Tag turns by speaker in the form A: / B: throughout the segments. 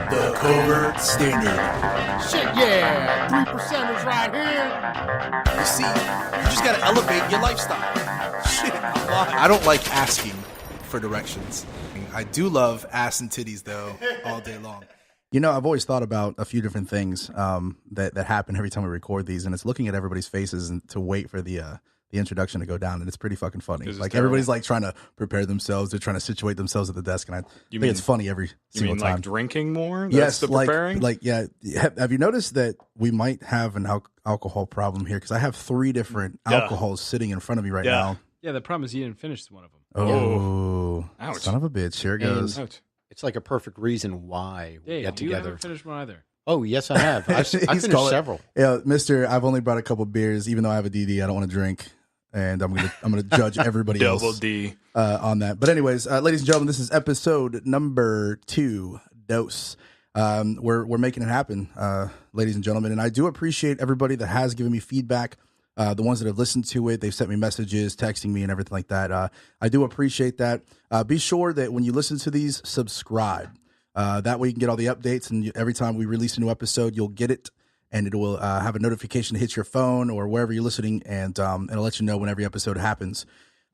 A: The Covert Standard.
B: Shit, yeah. 3%ers right here.
A: You see, you just gotta elevate your lifestyle. Shit, I don't like asking for directions. I do love ass and titties, though, all day long. You know, I've always thought about a few different things that happen every time we record these, and it's looking at everybody's faces and to wait for the introduction to go down, and it's pretty fucking funny. Like, everybody's like trying to prepare themselves, they're trying to situate themselves at the desk, and I think it's funny every single time.
C: Like drinking more? That's
A: yes,
C: the preparing?
A: yeah. Have you noticed that we might have an alcohol problem here? Because I have 3 different alcohols sitting in front of me right now.
B: Yeah, the problem is you didn't finish one of them.
A: Oh,
C: ouch.
A: Son of a bitch! Here it goes.
C: Ouch.
D: It's like a perfect reason why we got
B: you
D: together.
B: haven't finished one either.
D: Oh, yes, I have. I finished several.
A: Yeah, Mister, I've only brought a couple beers, even though I have a DD. I don't want to drink, and I'm gonna judge everybody else.
C: Double D
A: on that. But anyways, ladies and gentlemen, this is episode number 2. Dose. We're making it happen, ladies and gentlemen, and I do appreciate everybody that has given me feedback. The ones that have listened to it, they've sent me messages, texting me, and everything like that. I do appreciate that. Be sure that when you listen to these, subscribe. That way you can get all the updates, and every time we release a new episode, you'll get it, and it will have a notification to hit your phone or wherever you're listening, and it'll let you know when every episode happens.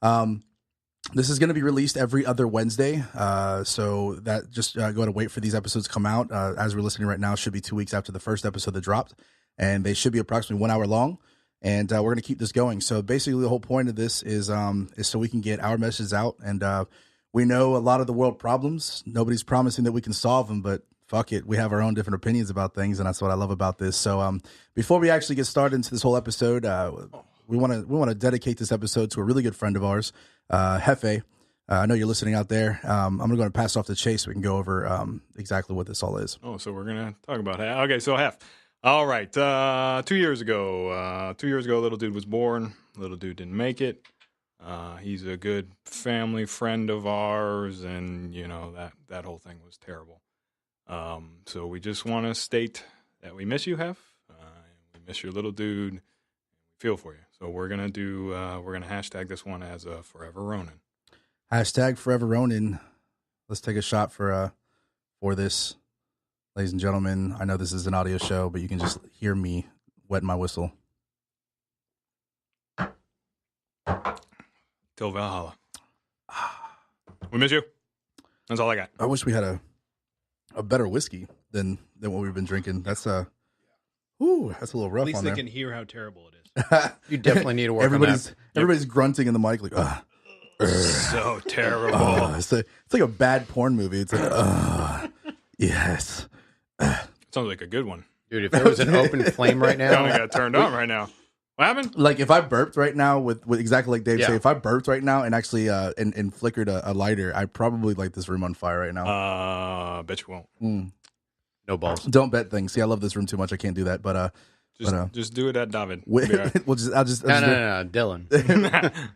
A: This is going to be released every other Wednesday, so that just go to wait for these episodes to come out. As we're listening right now, it should be 2 weeks after the first episode that dropped, and they should be approximately 1 hour long. And we're going to keep this going. So basically the whole point of this is so we can get our messages out. And we know a lot of the world problems. Nobody's promising that we can solve them, but fuck it. We have our own different opinions about things. And that's what I love about this. So before we actually get started into this whole episode, we want to dedicate this episode to a really good friend of ours, Hefe. I know you're listening out there. I'm going to pass off to Chase so we can go over exactly what this all is.
C: Oh, so we're going to talk about Hef. Okay, so Hef. All right, 2 years ago, little dude was born. Little dude didn't make it. He's a good family friend of ours, and, you know, that whole thing was terrible. So we just want to state that we miss you, Hef. We miss your little dude. We feel for you. So we're going to hashtag this one as a Forever Ronan.
A: Hashtag Forever Ronan. Let's take a shot for this. Ladies and gentlemen, I know this is an audio show, but you can just hear me wetting my whistle.
C: Till Valhalla. We miss you. That's all I got.
A: I wish we had a better whiskey than what we've been drinking. That's a little rough.
B: At least
A: on
B: they
A: there.
B: can hear how terrible it is.
D: You definitely need to work on that.
A: Everybody's grunting in the mic like,
C: So terrible.
A: It's like a bad porn movie. It's like, yes.
C: Sounds like a good one.
D: Dude, if there was an open flame right now.
C: I got turned on right now. What happened?
A: Like if I burped right now with exactly like Dave said, if I burped right now and actually and flickered a lighter, I probably light this room on fire right now.
C: Bet you won't.
D: No balls.
A: Don't bet things. See, I love this room too much. I can't do that. But
C: just do it at David.
A: No,
D: Dylan.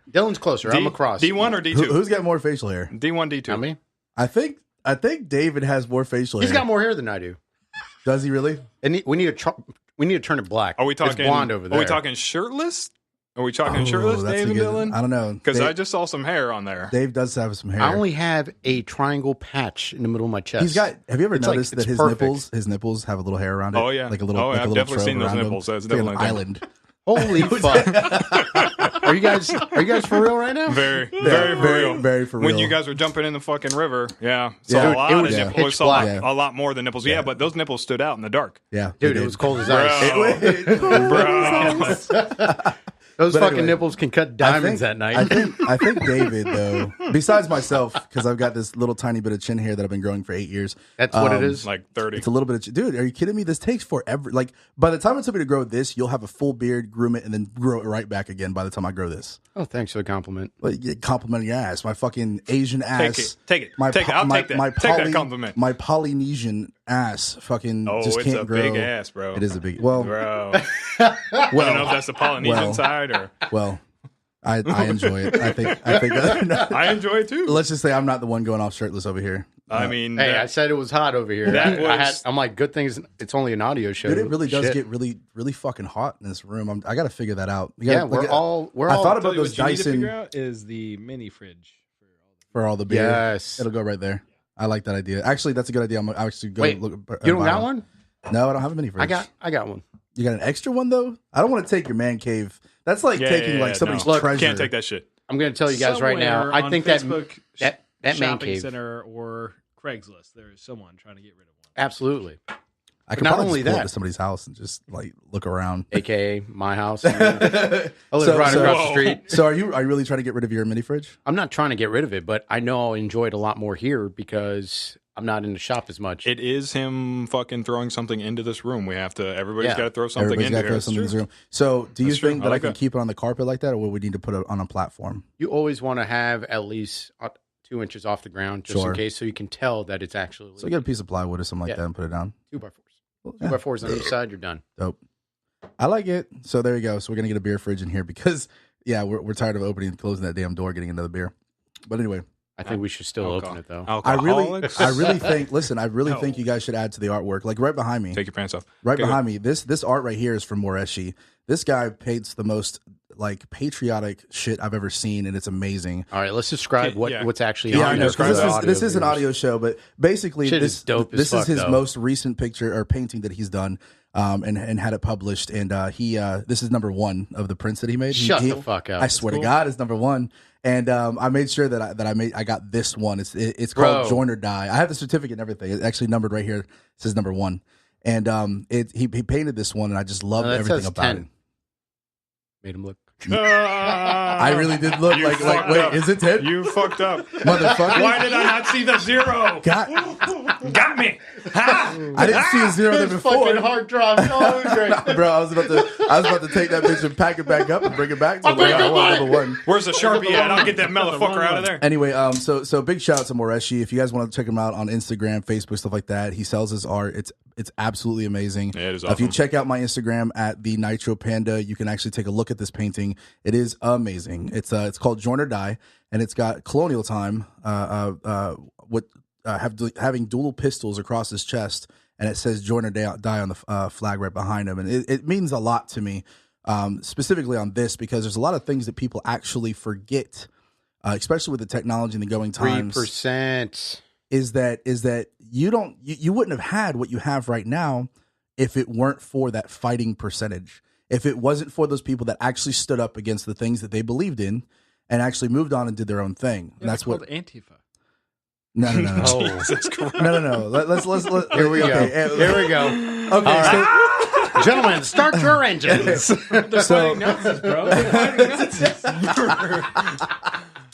D: Dylan's closer. I'm across.
C: D1 or D2?
A: Who's got more facial hair?
C: D1, D2.
D: Tell me.
A: I think David has more facial hair.
D: He's got more hair than I do.
A: Does he really?
D: And we need to turn it black.
C: Are we talking
D: it's blonde over there?
C: Are we talking shirtless? Are we talking shirtless,
A: that's
C: Dave and Dylan?
A: I don't know.
C: Because I just saw some hair on there.
A: Dave does have some hair.
D: I only have a triangle patch in the middle of my chest.
A: He's got. Have you ever noticed that
D: perfect.
A: his nipples have a little hair around it?
C: Oh yeah,
A: like a little.
C: Oh,
A: like
C: I've
A: a little
C: definitely seen those nipples.
A: It's like an island.
D: Holy fuck! Are you guys for real right now?
C: Very for real.
A: Very for real.
C: When you guys were jumping in the fucking river,
A: Yeah.
C: a lot
D: it
C: of
D: was
C: nipples.
D: pitch black.
C: A lot more than nipples. Yeah, but those nipples stood out in the dark.
A: Yeah,
D: dude, it was cold as ice.
C: Bro.
D: Those
A: But
D: fucking
A: anyway,
D: nipples can cut diamonds that night.
A: I think David, though, besides myself, because I've got this little tiny bit of chin hair that I've been growing for 8 years.
D: That's what it is?
C: Like 30.
A: It's a little bit of dude, are you kidding me? This takes forever. Like, by the time it took me to grow this, you'll have a full beard, groom it, and then grow it right back again by the time I grow this.
D: Oh, thanks for the compliment.
A: Like, compliment your ass. My fucking Asian ass.
C: Take it. I'll take that. Take that compliment.
A: My Polynesian ass fucking just can't grow.
C: Oh, it's a big ass, bro.
A: It is a big, well.
C: Bro. I don't know if that's the Polynesian side or.
A: Well. I enjoy it. I think
C: I enjoy it too.
A: Let's just say I'm not the one going off shirtless over here.
C: I mean,
D: hey, I said it was hot over here. I'm like, good things. It's only an audio show.
A: Dude, it really does get really, really fucking hot in this room. I got to figure that out.
D: We're all.
A: I thought about those
B: Dyson. What you need to
A: Dyson
B: figure out is the mini fridge
A: for all the beer.
D: Yes,
A: it'll go right there. I like that idea. Actually, that's a good idea. I'm actually going to look.
D: You don't got one?
A: No, I don't have a mini fridge.
D: I got one.
A: You got an extra one though? I don't want to take your man cave. That's like taking like somebody's treasure.
C: Can't take that shit.
D: I'm going to tell you guys right now. I think
E: Facebook,
D: that man
E: shopping
D: cave
E: center or Craigslist, there is someone trying to get rid of one.
D: Absolutely.
A: I could
D: not
A: probably
D: only
A: just pull up
D: that-
A: to somebody's house and just like look around.
D: AKA my house. I live right across the street.
A: So are you really trying to get rid of your mini fridge?
D: I'm not trying to get rid of it, but I know I'll enjoy it a lot more here because I'm not in the shop as much.
C: It is him fucking throwing something into this room. Everybody's got to throw something
A: Everybody's
C: into
A: got to
C: here.
A: throw something in this room. So do you
C: That's true.
A: think
C: I
A: that I
C: like
A: can
C: that.
A: keep it on the carpet like that, or will we need to put it on a platform?
D: You always want to have at least 2 inches off the ground just
A: Sure.
D: in case so you can tell that it's actually
A: So get a piece of plywood or something like that and put it down.
D: 2x4s.
A: Well,
D: 2x4s on each side, you're done.
A: Dope. I like it. So there you go. So we're gonna get a beer fridge in here because we're tired of opening and closing that damn door, getting another beer. But anyway,
D: I think we should still open it though.
A: I really think. Listen, I really
C: No.
A: think you guys should add to the artwork. Like right behind me,
C: Take your pants off.
A: right
C: Okay,
A: behind me. This art right here is from Moreshi. This guy paints the most like patriotic shit I've ever seen, and it's amazing.
D: All right, let's describe
C: Yeah.
D: what's actually
A: Yeah,
D: on
A: I know.
D: there
A: 'Cause
D: for the audio
A: this is an
D: viewers.
A: audio show, but basically
D: Shit
A: this
D: is dope as
A: this is
D: fuck,
A: his
D: though.
A: most recent picture or painting that he's done, and had it published. And this is number one of the prints that he made.
D: Shut
A: He-
D: the fuck up.
A: I swear to God, it's number one. And I made sure that I got this one. It's called
D: Bro.
A: Join or Die. I have the certificate and everything. It's actually numbered right here. It says number one. And he painted this one, and I just love
D: No, that
A: everything
D: says
A: about
D: 10.
A: it.
D: Made him look.
A: I really did look
C: You
A: like
C: fucked
A: wait,
C: up.
A: is it 10?
C: You fucked up.
A: Motherfucker.
C: Why did I not see the zero?
A: God,
C: Got me. Ha!
A: I didn't see a zero there before.
D: Fucking hard drive. Oh, it was great.
A: Bro, I was about to take that bitch and pack it back up and bring it back to where I want number one.
C: Where's the Sharpie at? I'll get that motherfucker out of there.
A: Anyway, so big shout out to Moreshi. If you guys want to check him out on Instagram, Facebook, stuff like that, he sells his art. It's absolutely amazing.
C: Yeah, it is
A: If you
C: awesome.
A: check out my Instagram at the Nitro Panda, you can actually take a look at this painting. It is amazing. It's called Join or Die, and it's got colonial time having dual pistols across his chest, and it says Join or Die on the flag right behind him, and it means a lot to me, specifically on this, because there's a lot of things that people actually forget, especially with the technology and the going times.
D: 3%.
A: Is that you wouldn't have had what you have right now if it weren't for that fighting percentage. If it wasn't for those people that actually stood up against the things that they believed in and actually moved on and did their own thing. And that's what
E: Antifa.
A: No.
D: Oh,
C: No.
A: Let's
D: here we go. Here we go.
A: Okay,
D: All right. Gentlemen, start your engines.
A: so
E: Nazis, bro.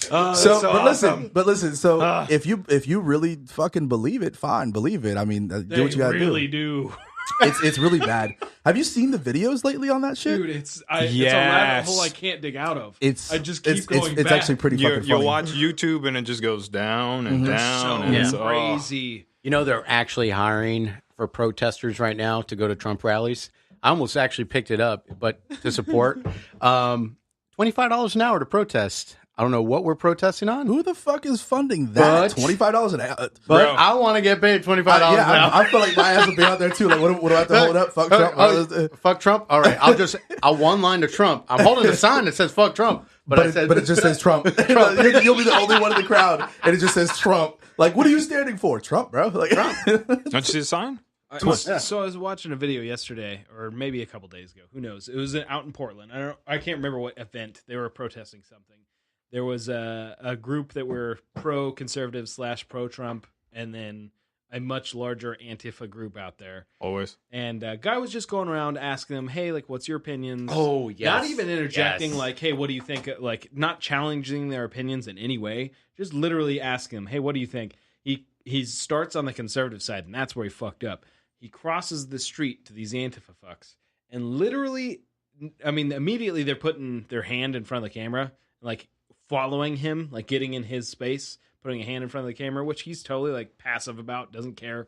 A: but listen. So if you really fucking believe it, fine, believe it. I mean, do what you gotta
E: really
A: do.
E: do.
A: It's really bad. Have you seen the videos lately on that shit?
E: Dude, it's a rabbit
C: Yes.
E: hole I can't dig out of.
A: I
E: just keep going
A: It's
E: back.
A: actually pretty fucking
C: You'll
A: funny.
C: watch YouTube and it just goes down and down.
E: so
C: And it's,
E: crazy.
D: You know, they're actually hiring for protesters right now to go to Trump rallies. I almost actually picked it up, but to support. $25 an hour to protest. I don't know what we're protesting on,
A: Who the fuck is funding that?
D: But-
A: $25 an hour.
D: but
C: Bro.
D: I want to get paid $25 an hour.
A: I feel like my ass will be out there too. Like, what do I have to hold up? Fuck Trump.
D: Fuck Trump. All right, I'll one line to Trump. I'm holding a sign that says "fuck Trump," but
A: But it just says Trump. You'll be the only one in the crowd, and it just says Trump. Like, what are you standing for, Trump, bro? Like,
C: Don't you see the sign?
E: So I was watching a video yesterday, or maybe a couple days ago. Who knows? It was out in Portland. I can't remember what event they were protesting something. There was a group that were pro-conservative / pro-Trump, and then a much larger Antifa group out there.
C: Always.
E: And a guy was just going around asking them, "Hey, like, what's your opinions?"
D: Oh, yes.
E: Not even interjecting,
D: Yes.
E: like, "Hey, what do you think?" Like, not challenging their opinions in any way. Just literally asking them, "Hey, what do you think?" He starts on the conservative side, and that's where he fucked up. He crosses the street to these Antifa fucks, and literally, I mean, immediately they're putting their hand in front of the camera, like following him, like getting in his space, putting a hand in front of the camera, which he's totally like passive about, doesn't care.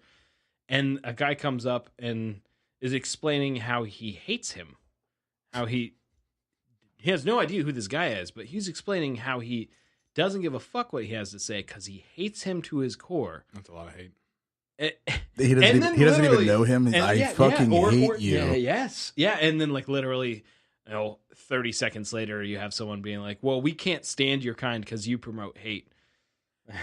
E: And a guy comes up and is explaining how he hates him, how he has no idea who this guy is, but he's explaining how he doesn't give a fuck what he has to say because he hates him to his core.
C: That's a lot of hate.
A: he doesn't even know him. I fucking hate you.
E: Yeah, yes. Yeah. And then, like, literally, 30 seconds later, you have someone being like, "Well, we can't stand your kind because you promote hate."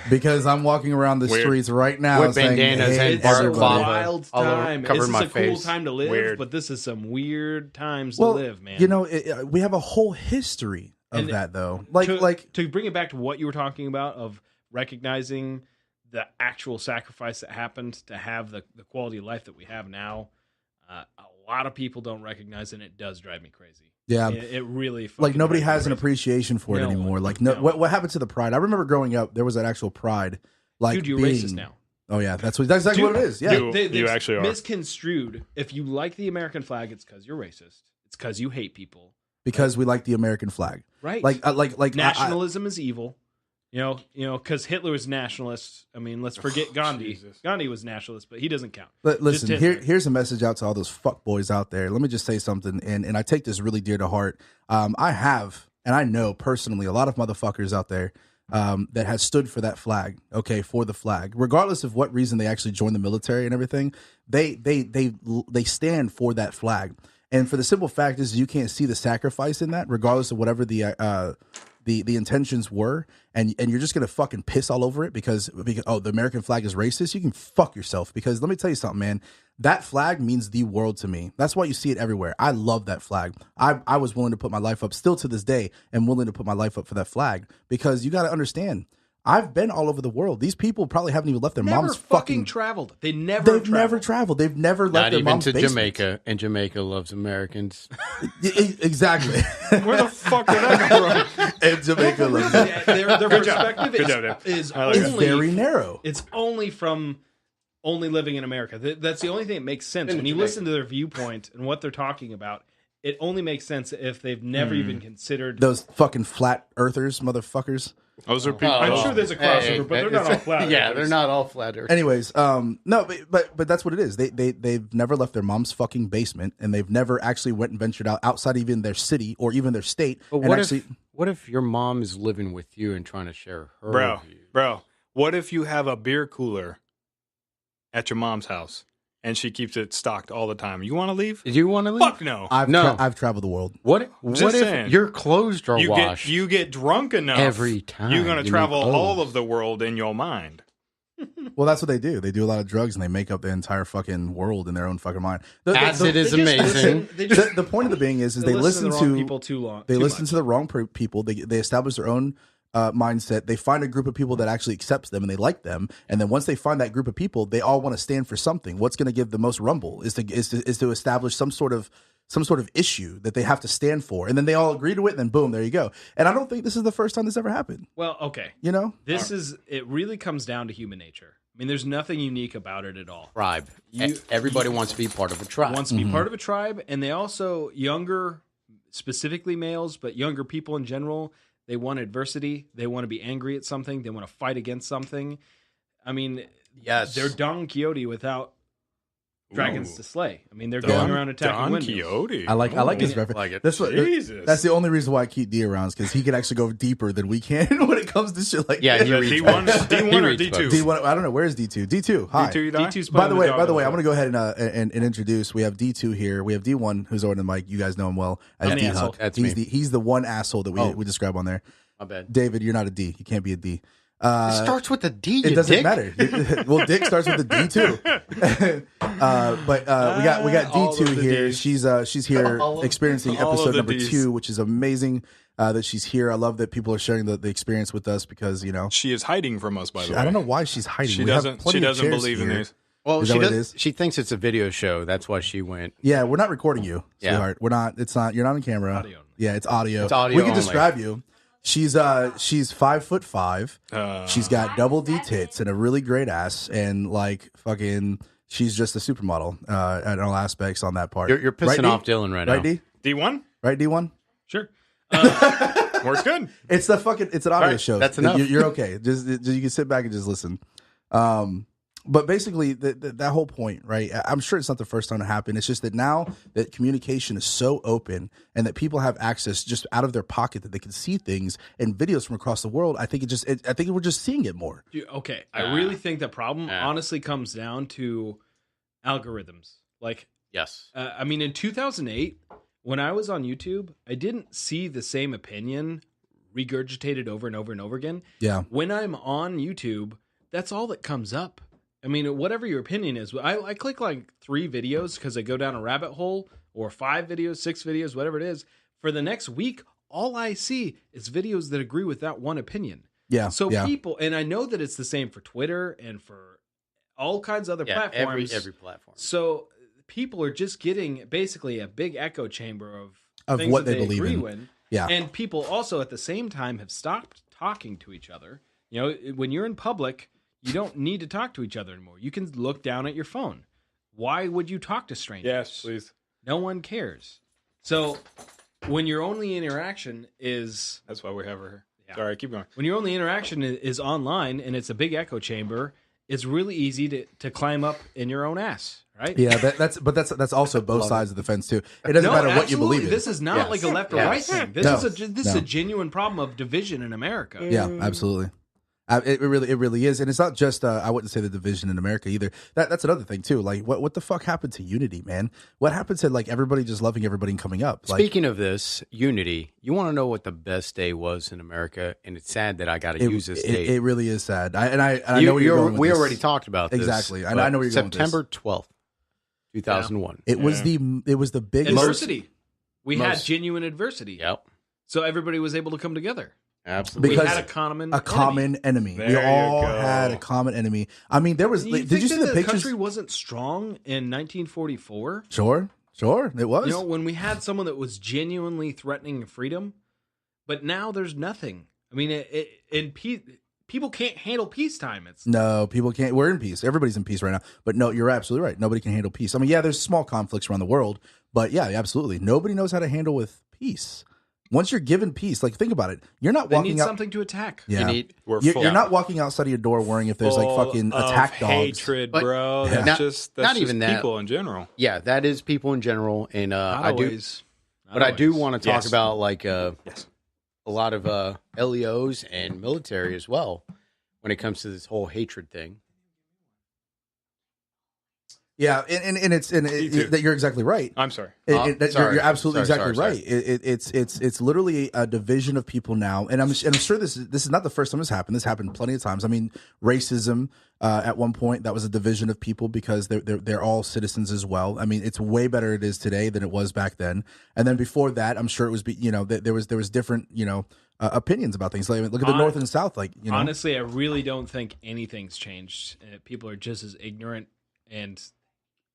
A: because I'm walking around the
C: Weird.
A: streets right now
D: With
A: saying,
D: bandanas
A: hey,
D: and
E: It's a
A: everybody.
E: wild
D: All over-
E: time.
D: covering
E: This is
D: my
E: a cool
D: face.
E: time to live,
C: Weird.
E: but this is some weird times
A: Well,
E: to live, man.
A: you know, we have a whole history of
E: And
A: that, though. Like,
E: to bring it back to what you were talking about of recognizing the actual sacrifice that happened to have the quality of life that we have now. A lot of people don't recognize it, and it does drive me crazy.
A: yeah.
E: It really
A: Like nobody
E: drives me
A: has an
E: crazy.
A: appreciation for it
E: No
A: anymore.
E: one.
A: Like
E: No.
A: what happened to the pride? I remember growing up, there was an actual pride. Like
E: Dude, you're
A: being,
E: racist now.
A: Oh yeah, that's exactly
E: Dude,
A: what it is. Yeah,
C: You-
E: They've
C: actually are.
E: misconstrued. If you like the American flag, it's because you're racist. It's because you hate people.
A: because we like the American flag.
E: Right?
A: Like
E: nationalism is evil. You know, because Hitler was nationalist. I mean, let's forget Gandhi.
C: Jesus.
E: Gandhi was nationalist, but he doesn't count.
A: Listen,
E: Just Hitler.
A: here's a message out to all those fuck boys out there. Let me just say something, and I take this really dear to heart. I have, and I know personally, a lot of motherfuckers out there that has stood for that flag. Okay, for the flag, regardless of what reason they actually joined the military and everything, they stand for that flag. And for the simple fact is, you can't see the sacrifice in that, regardless of whatever the intentions were, and you're just gonna fucking piss all over it because the American flag is racist. You can fuck yourself, because let me tell you something, man. That flag means the world to me. That's why you see it everywhere. I love that flag. I was willing to put my life up, still to this day, and willing to put my life up for that flag, because you got to understand, I've been all over the world. These people probably haven't even left their
E: Never
A: mom's
E: fucking traveled. They've never
A: traveled. They've never left
D: Not
A: their
D: even
A: mom's
D: to
A: basement.
D: Jamaica, and Jamaica loves Americans.
A: Exactly.
C: Where the fuck did that come from?
A: And Jamaica loves it.
E: Their perspective
C: Good job, Dave.
E: is
C: I like
A: It's
C: that.
E: only
A: very narrow.
E: It's only from only living in America. That's the only thing that makes sense.
D: In
E: When you
D: Jamaica.
E: listen to their viewpoint and what they're talking about, it only makes sense if they've never even considered.
A: Those fucking flat earthers, motherfuckers.
C: Those are people.
E: I'm sure there's a crossover, but they're not all flat
D: Yeah,
E: earthers.
D: they're not all flat earthers.
A: Anyways, no, but that's what it is. They've never left their mom's fucking basement, and they've never actually went and ventured out outside even their city or even their state.
D: But
A: and
D: what
A: actually,
D: what if your mom is living with you and trying to share her views?
C: Bro, what if you have a beer cooler at your mom's house and she keeps it stocked all the time? You want to leave?
D: Do you want to leave?
C: Fuck no.
A: I've traveled the world.
D: What
C: Just
D: if
C: saying.
D: your clothes are
C: You
D: washed?
C: get drunk enough
D: every time
C: You're gonna
D: you need
C: travel all
D: clothes.
C: of the world in your mind.
A: Well, that's what they do. They do a lot of drugs, and they make up the entire fucking world in their own fucking mind.
D: Acid is
E: They just
D: amazing.
E: listen- they just-
A: The point of the being is
E: they
A: they listen
E: to the wrong
A: to
E: people too long.
A: They
E: too
A: listen
E: much.
A: to the wrong people. They establish their own mindset. They find a group of people that actually accepts them and they like them. And then once they find that group of people, they all want to stand for something. What's going to give the most rumble is to establish some sort of issue that they have to stand for. And then they all agree to it. And then boom, there you go. And I don't think this is the first time this ever happened.
E: Well, okay.
A: You know,
E: It really comes down to human nature. I mean, there's nothing unique about it at all.
D: Tribe. Everybody wants to be part of a tribe.
E: Wants to be part of a tribe, and they also, younger, specifically males, but younger people in general, they want adversity. They want to be angry at something. They want to fight against something. I mean,
D: Yes.
E: they're Don Quixote without dragons
C: Ooh.
E: to slay. I mean, they're going around attacking
C: Don
E: windmills.
C: Quixote.
A: I like his
D: yeah,
A: reference.
D: like it.
A: That's what.
C: Jesus.
A: That's the only reason why I keep D around, because he can actually go deeper than we can when it comes to shit like
D: Yeah,
A: this.
C: Is that
D: reads
C: D1,
D: books.
C: D1
D: He
C: or
D: reads
C: D2?
D: books.
A: D1, I don't know. Where is D2? D2. Hi.
C: D2, you die?
E: D2's
A: By the way,
E: playing
A: I'm
E: dog
A: going to go ahead and introduce. We have D2 here. We have D1, who's over the mic. You guys know him well as
E: I'm the
A: D
E: asshole.
A: Huck.
D: That's
A: He's
D: me.
A: he's the one asshole that we describe on there.
D: My bad.
A: David, you're not a D. You can't be a D.
D: It starts with a D.
A: It
D: you
A: doesn't
D: dick.
A: matter. Well, Dick starts with a D too. But we got
C: all
A: D2
C: of the
A: here.
C: Ds.
A: she's here experiencing
C: all of
A: episode
C: the
A: number
C: Ds.
A: 2, which is amazing that she's here. I love that people are sharing the experience with us, because
C: She is hiding from us, by the way.
A: I don't know why she's hiding.
C: She
A: We have
C: doesn't.
A: plenty
C: She
A: of
C: doesn't
A: chairs
C: believe in
A: here.
C: these.
D: Well,
A: Is that
D: she
A: what it
D: does.
A: is?
D: She thinks it's a video show. That's why she went.
A: Yeah, we're not recording you,
D: Yeah.
A: sweetheart. We're not. It's not. You're not on camera.
E: Audio only.
A: Yeah, it's audio.
D: It's audio
A: We can
D: only.
A: describe you. She's 5'5". She's got double D tits and a really great ass, and like fucking, she's just a supermodel at all aspects on that part.
D: You're pissing
A: Right, D?
D: off Dylan right now.
A: Right, D?
C: D1
A: Right, D1?
E: Sure.
C: works good.
A: It's an audio
D: Right,
A: show.
D: that's enough.
A: You're okay. Just you can sit back and just listen. But basically, that whole point, right? I'm sure it's not the first time it happened. It's just that now that communication is so open and that people have access just out of their pocket, that they can see things and videos from across the world. I think I think we're just seeing it more.
E: Dude, okay. I really think the problem honestly comes down to algorithms. Like,
D: Yes.
E: I mean, in 2008, when I was on YouTube, I didn't see the same opinion regurgitated over and over and over again.
A: Yeah.
E: When I'm on YouTube, that's all that comes up. I mean, whatever your opinion is, I click like 3 videos because I go down a rabbit hole, or 5 videos, 6 videos, whatever it is. For the next week, all I see is videos that agree with that one opinion.
A: Yeah.
E: So
A: yeah.
E: people, and I know that it's the same for Twitter and for all kinds of other platforms.
D: Every platform.
E: So people are just getting basically a big echo chamber of things
A: what
E: that
A: they believe
E: agree
A: in.
E: with.
A: Yeah.
E: And people also at the same time have stopped talking to each other. You know, when you're in public, you don't need to talk to each other anymore. You can look down at your phone. Why would you talk to strangers?
C: Yes, please.
E: No one cares. So when your only interaction is...
C: That's why we have her here.
E: Yeah.
C: Sorry, keep going.
E: When your only interaction is online and it's a big echo chamber, it's really easy to climb up in your own ass, right?
A: Yeah, that's also both sides of the fence too. It doesn't matter what you believe in.
E: This is not like a left or right thing. This
A: No.
E: is a genuine problem of division in America.
A: Yeah, absolutely. It really is, and it's not just. I wouldn't say the division in America either. That's another thing too. Like, what the fuck happened to unity, man? What happened to like everybody just loving everybody and coming up? Like,
D: Speaking of this, unity, you want to know what the best day was in America? And it's sad that I got to use this date.
A: It really is sad. I know where you're going with
D: we
A: this.
D: already talked about this.
A: Exactly. I know where you're going with this.
D: September 12th, 2001.
A: It was the biggest
E: Adversity. We had
D: most-
E: genuine adversity.
D: Yep.
E: So everybody was able to come together.
D: Absolutely.
E: We
A: Because
E: had a common
A: enemy.
C: There
A: We
C: you
A: all
C: go.
A: had a common enemy. I mean, there was.
E: You
A: Did
E: think
A: you see
E: that
A: the pictures?
E: country wasn't strong in 1944?
A: Sure, it was.
E: You know, when we had someone that was genuinely threatening freedom, but now there's nothing. I mean, people can't handle peacetime. It's
A: No, people can't. We're in peace. Everybody's in peace right now. But no, you're absolutely right. Nobody can handle peace. I mean, yeah, there's small conflicts around the world, but yeah, absolutely. Nobody knows how to handle with peace. Once you're given peace, like think about it. You're not
E: they
A: walking
E: need
A: out.
E: something to attack.
A: Yeah.
C: We're
A: You're not walking outside of your door worrying if there's like
C: full
A: fucking
C: of
A: attack dogs.
C: hatred,
D: But-
C: bro.
A: Yeah.
C: That's
D: Not
C: just
D: even that.
C: people in general.
D: Yeah, that is people in general. And
E: Not
D: I do.
E: always. Not
D: But I do
E: always.
D: want to talk
C: Yes.
D: about like
C: Yes.
D: a lot of LEOs and military as well when it comes to this whole hatred thing.
A: Yeah, and that you're exactly right.
C: I'm sorry.
A: You're absolutely
D: Sorry.
A: exactly right. It's literally a division of people now, and I'm sure this is not the first time this happened. This happened plenty of times. I mean, racism at one point that was a division of people because they're all citizens as well. I mean, it's way better it is today than it was back then. And then before that, I'm sure it was there was different opinions about things. Like look at the North and South. Like
E: Honestly, I really don't think anything's changed. People are just as ignorant and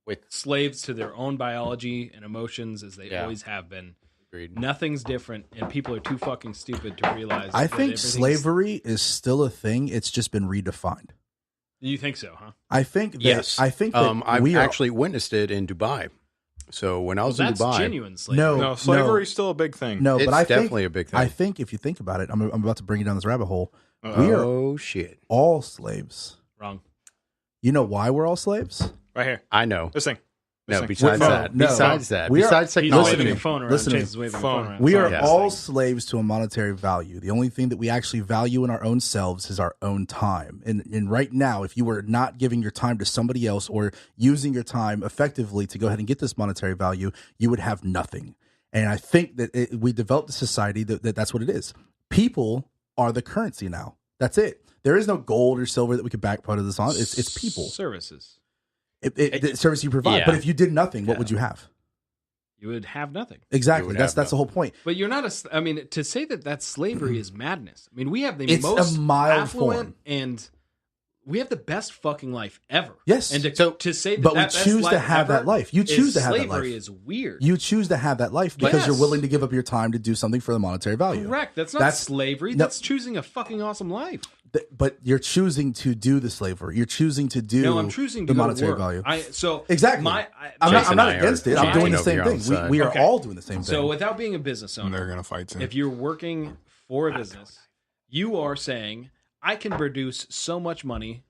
D: With
E: slaves to their own biology and emotions as they always have been.
D: agreed.
E: Nothing's different, and people are too fucking stupid to realize.
A: I
E: that
A: think
E: everything's-
A: slavery is still a thing. It's just been redefined.
E: You think so, huh?
A: I think that,
D: Yes,
A: I think that
D: I've
A: we are,
D: actually witnessed it in Dubai. So when I was in
E: That's
D: Dubai,
E: genuine slavery.
C: No, slavery's still a big thing.
A: no,
D: it's
A: but I
D: definitely
A: think,
D: a big thing.
A: I think if you think about it, I'm about to bring you down this rabbit hole. We are
D: Oh shit!
A: all slaves.
E: Wrong.
A: You know why we're all slaves?
C: Right here.
D: I know.
C: This thing.
D: No,
C: thing.
D: besides
A: No,
D: that,
A: no.
D: besides that,
A: We are-
D: besides
E: He's
D: technology,
E: waving your phone around.
A: Listen to me.
E: Chase is waving your
C: Phone.
E: phone around.
A: We are
D: Yes.
A: all slaves to a monetary value. The only thing that we actually value in our own selves is our own time. And right now, if you were not giving your time to somebody else or using your time effectively to go ahead and get this monetary value, you would have nothing. And I think that we developed a society that's what it is. People are the currency now. That's it. There is no gold or silver that we could back part of this on. It's people.
E: Services.
A: The service you provide.
D: Yeah.
A: But if you did nothing, what would you have?
E: You would have nothing.
A: Exactly.
D: would
A: That's
D: have
A: the whole point.
E: But you're not I mean, to say that slavery is madness. I mean, we have the
A: It's
E: most
A: a mild
E: affluent
A: form.
E: and we have the best fucking life ever.
A: Yes.
E: And
A: So-
E: to say that
A: but we
E: that best
A: choose to
E: life
A: have that
E: ever
A: life. You
E: is
A: choose to have that
E: slavery
A: life.
E: is weird.
A: You choose to have that life because you're
E: Yes.
A: willing to give up your time to do something for the monetary value.
E: Correct. That's not
A: That's-
E: slavery.
A: no.
E: That's choosing a fucking awesome life.
A: But you're choosing to do the slavery. You're choosing to do
E: No, I'm choosing to
A: the
E: go
A: monetary
E: to work.
A: value.
E: So
A: Exactly. I'm not
D: Jason and I
A: against
D: are
A: it. I'm
E: fighting
A: doing the
D: over
A: same
D: here on the
A: thing.
D: side.
A: We are
E: Okay.
A: all doing the same
E: So
A: thing.
E: without being a business
C: And they're
E: owner,
C: gonna fight soon.
E: if you're working for a business, you are saying, I can produce so much money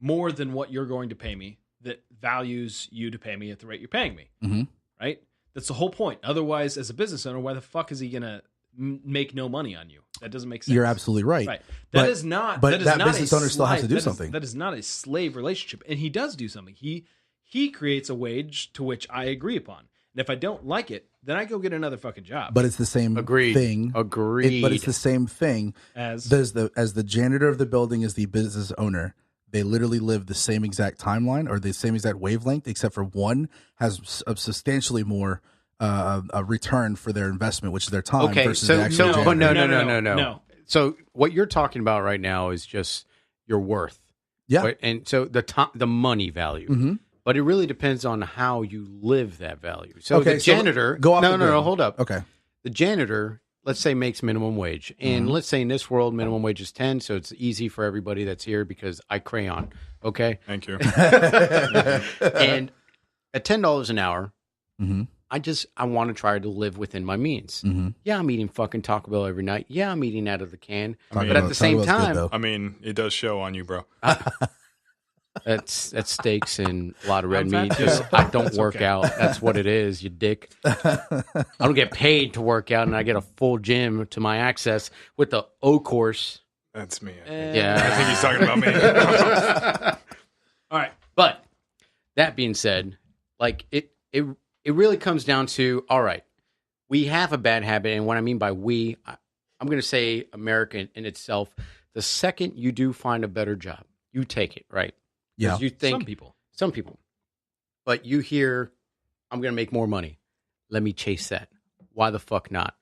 E: more than what you're going to pay me that values you to pay me at the rate you're paying me.
A: Mhm.
E: Right? That's the whole point. Otherwise, as a business owner, why the fuck is he going to make no money on you? That doesn't make sense.
A: You're absolutely right.
E: Right.
A: But-
E: That is not.
A: but
E: that is
A: that
E: not
A: business
E: a
A: owner still has to do
E: that is-
A: something.
E: That is not a slave relationship, and he does do something. He creates a wage to which I agree upon, and if I don't like it, then I go get another fucking job.
A: But it's the same thing.
D: Agreed.
A: But it's the same thing as the janitor of the building is the business owner. They literally live the same exact timeline or the same exact wavelength, except for one has a substantially more a return for their investment, which is their time versus the actual janitor.
D: No. So what you're talking about right now is just your worth.
A: Yeah.
D: Right? And so the money value.
A: Mm-hmm.
D: But it really depends on how you live that value. So
A: Okay,
D: the janitor...
A: go off
D: No, hold up.
A: Okay.
D: The janitor, let's say, makes minimum wage. And let's say in this world, minimum wage is 10, so it's easy for everybody that's here because I crayon. Okay?
C: Thank you.
D: And at $10 an hour,
A: Mm-hmm.
D: I want to try to live within my means.
A: Mm-hmm.
D: Yeah, I'm eating fucking Taco Bell every night. Yeah, I'm eating out of the can.
C: I mean,
D: but at the same time...
C: I mean, it does show on you, bro.
D: That's steaks and a lot of red
E: I'm fat
D: meat.
E: too.
D: Just, I don't
E: It's
D: work
E: okay.
D: out. That's what it is, you dick. I don't get paid to work out, and I get a full gym to my access with the O course.
C: That's me.
D: Yeah.
C: I think he's talking about me.
E: All right.
D: But that being said, like it really comes down to, all right, we have a bad habit, and what I mean by we, I'm going to say America in itself. The second you do find a better job, you take it, right?
A: Yeah.
D: You think
E: Some people.
D: But you hear, I'm going to make more money. Let me chase that. Why the fuck not?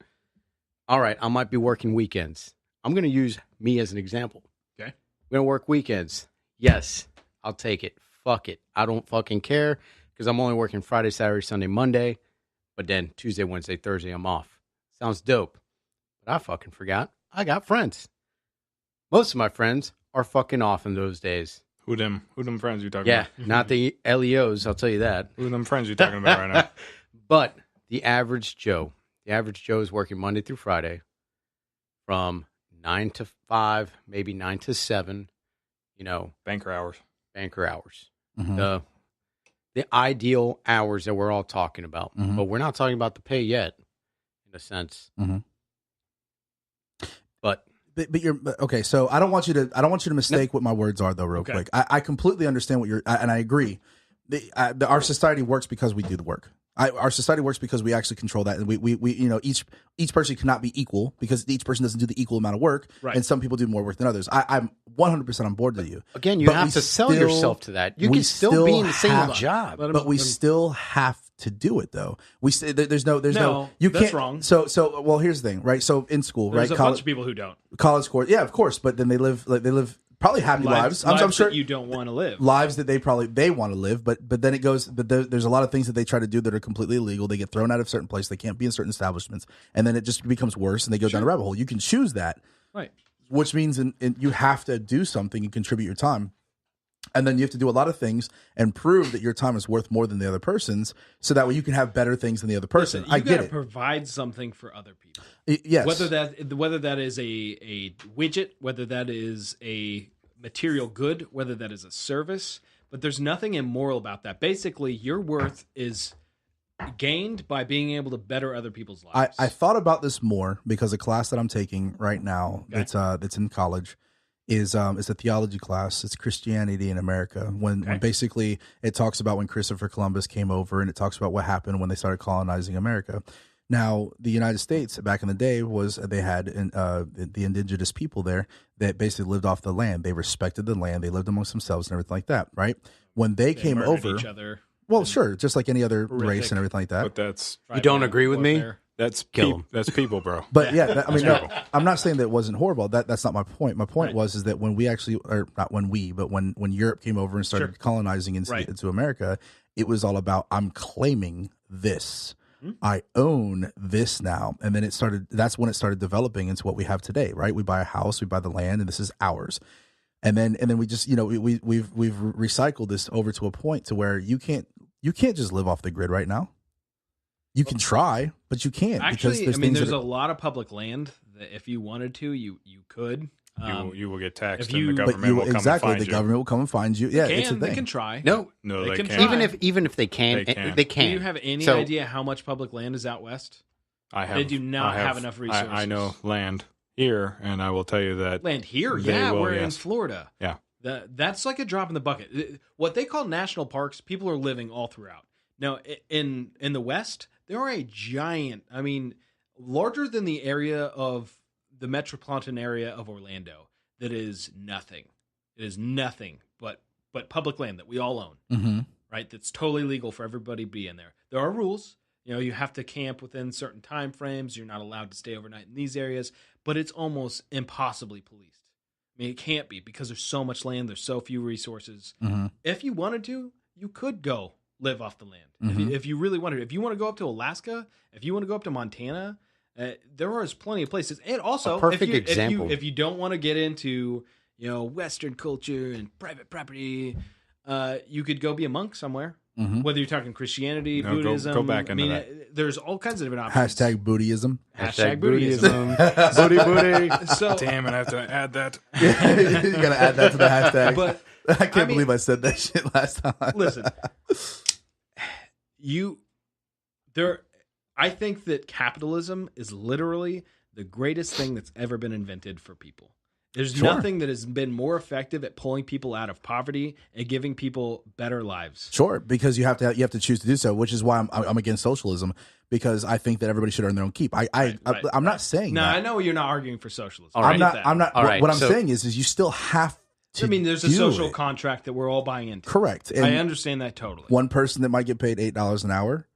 D: All right, I might be working weekends. I'm going to use me as an example.
E: Okay.
D: I'm going to work weekends. Yes, I'll take it. Fuck it. I don't fucking care because I'm only working Friday, Saturday, Sunday, Monday. But then Tuesday, Wednesday, Thursday, I'm off. Sounds dope. But I fucking forgot. I got friends. Most of my friends are fucking off in those days.
C: Who them friends you talking
D: Yeah,
C: about?
D: not the LEOs, I'll tell you that.
C: Who them friends you talking about right now?
D: But the average Joe is working Monday through Friday from 9 to 5, maybe 9 to 7,
C: Banker hours.
A: Mm-hmm.
D: The ideal hours that we're all talking about.
A: Mhm.
D: But we're not talking about the pay yet, in a sense.
A: Mm-hmm.
D: But
A: But you're okay. So I don't want you to mistake what my words are, though. Real
E: Okay.
A: quick, I completely understand what and I agree. Our society works because we do the work. Our society works because we actually control that, and we each person cannot be equal because each person doesn't do the equal amount of work,
E: Right.
A: and some people do more work than others. I'm 100% on board with you.
D: again, you
A: But
D: have
A: we
D: to sell
A: still-
D: yourself to that. You
A: we
D: can still be in the same
A: have-
D: job.
E: Let him-
A: But we
E: let him-
A: still have to do it, though. There's no
E: No,
A: you
E: that's
A: can't.
E: wrong.
A: So well, here's the thing, right? So in school,
E: There's
A: right?
E: a bunch of people who don't.
A: College course, yeah, of course. But then they live probably happy lives. I'm sure
E: that you don't want to live.
A: lives that they want to live, but then it goes. But there's a lot of things that they try to do that are completely illegal. They get thrown out of certain places. They can't be in certain establishments, and then it just becomes worse, and they go down a rabbit hole. You can choose that,
E: Right.
A: which means you have to do something and contribute your time. And then you have to do a lot of things and prove that your time is worth more than the other person's, so that way you can have better things than the other person.
E: Listen, you
A: I get
E: gotta
A: it.
E: provide something for other people.
A: Yes.
E: Whether that is a widget, whether that is a material good, whether that is a service, but there's nothing immoral about that. Basically, your worth is gained by being able to better other people's lives.
A: I thought about this more because a class that I'm taking right now that's in college is it's a theology class. It's Christianity in America. When basically it talks about when Christopher Columbus came over, and it talks about what happened when they started colonizing America. Now, the United States back in the day they had the indigenous people there that basically lived off the land. They respected the land. They lived amongst themselves and everything like that, right? When they came
E: murdered
A: over,
E: each other.
A: well, sure, just like any other race
E: Horrific.
A: and everything like that.
C: But that's
D: You don't agree with me?
E: Warfare.
D: Kill 'em.
C: that's people, bro.
A: But yeah, I mean, no, I'm not saying that it wasn't horrible. That's not my point. My point is that when we actually, or not when we, but when Europe came over and started colonizing into America, it was all about I'm claiming this. I own this now, and then that's when it started developing into what we have today. Right? We buy a house, we buy the land, and this is ours. And then we just we've recycled this over to a point to where you can't just live off the grid right now. You can try, but you can't.
E: Actually,
A: because
E: there's a lot of public land that if you wanted to, you could.
C: You will get taxed,
E: if
C: and the
E: you-
A: But
C: government will come and find
A: the
C: you.
A: government will come and find you. Yeah, it's a
E: They
A: thing.
E: can try.
D: No,
C: No,
E: They
C: they
E: can
C: can't.
E: try.
D: even if they can,
C: They
D: can.
C: can.
E: Do you have any
D: So-
E: idea how much public land is out west?
C: I have.
E: They do not
C: I
E: have enough resources.
C: I know land here, and I will tell you that
E: Land here,
C: They
E: yeah,
C: will,
E: we're in
C: yes.
E: Florida.
C: Yeah.
E: That's like a drop in the bucket. What they call national parks, people are living all throughout. Now, in the West, there are a giant, I mean, larger than the area of the metropolitan area of Orlando that is nothing. It is nothing but public land that we all own,
A: Mm-hmm.
E: right? That's totally legal for everybody to be in there. There are rules. You know, you have to camp within certain time frames. You're not allowed to stay overnight in these areas, but it's almost impossibly policed. I mean, it can't be because there's so much land. There's so few resources.
A: Mm-hmm.
E: If you wanted to, you could go live off the land.
A: Mhm.
E: If you really wanted to. If you want to go up to Alaska, if you want to go up to Montana, there is plenty of places. And also,
D: A perfect example.
E: if you don't want to get into, you know, Western culture and private property, you could go be a monk somewhere.
A: Mhm.
E: Whether you're talking Christianity,
C: No,
E: Buddhism,
C: go back into that.
E: There's all kinds of different options.
A: Hashtag Buddhism.
E: Hashtag Buddhism.
D: Booty, booty.
E: So,
C: Damn it, I have to add that.
A: You gotta add that to the hashtag.
E: but
A: I can't
E: I mean-
A: believe I said that shit last time.
E: listen, I think that capitalism is literally the greatest thing that's ever been invented for people. There's
A: Sure.
E: nothing that has been more effective at pulling people out of poverty and giving people better lives.
A: Sure, because you have to choose to do so, which is why I'm against socialism, because I think that everybody should earn their own keep.
E: Right,
A: I'm not saying
E: No,
A: that.
E: I know you're not arguing for socialism.
D: All
E: I
D: right.
A: I'm
E: get
A: not.
E: that.
A: I'm not.
D: All
A: what,
D: right,
A: what I'm
D: so-
A: saying is you still have to.
E: I mean, there's a
A: do
E: social
A: it.
E: contract that we're all buying into.
A: Correct. And
E: I understand that totally.
A: one person that might get paid $8 an hour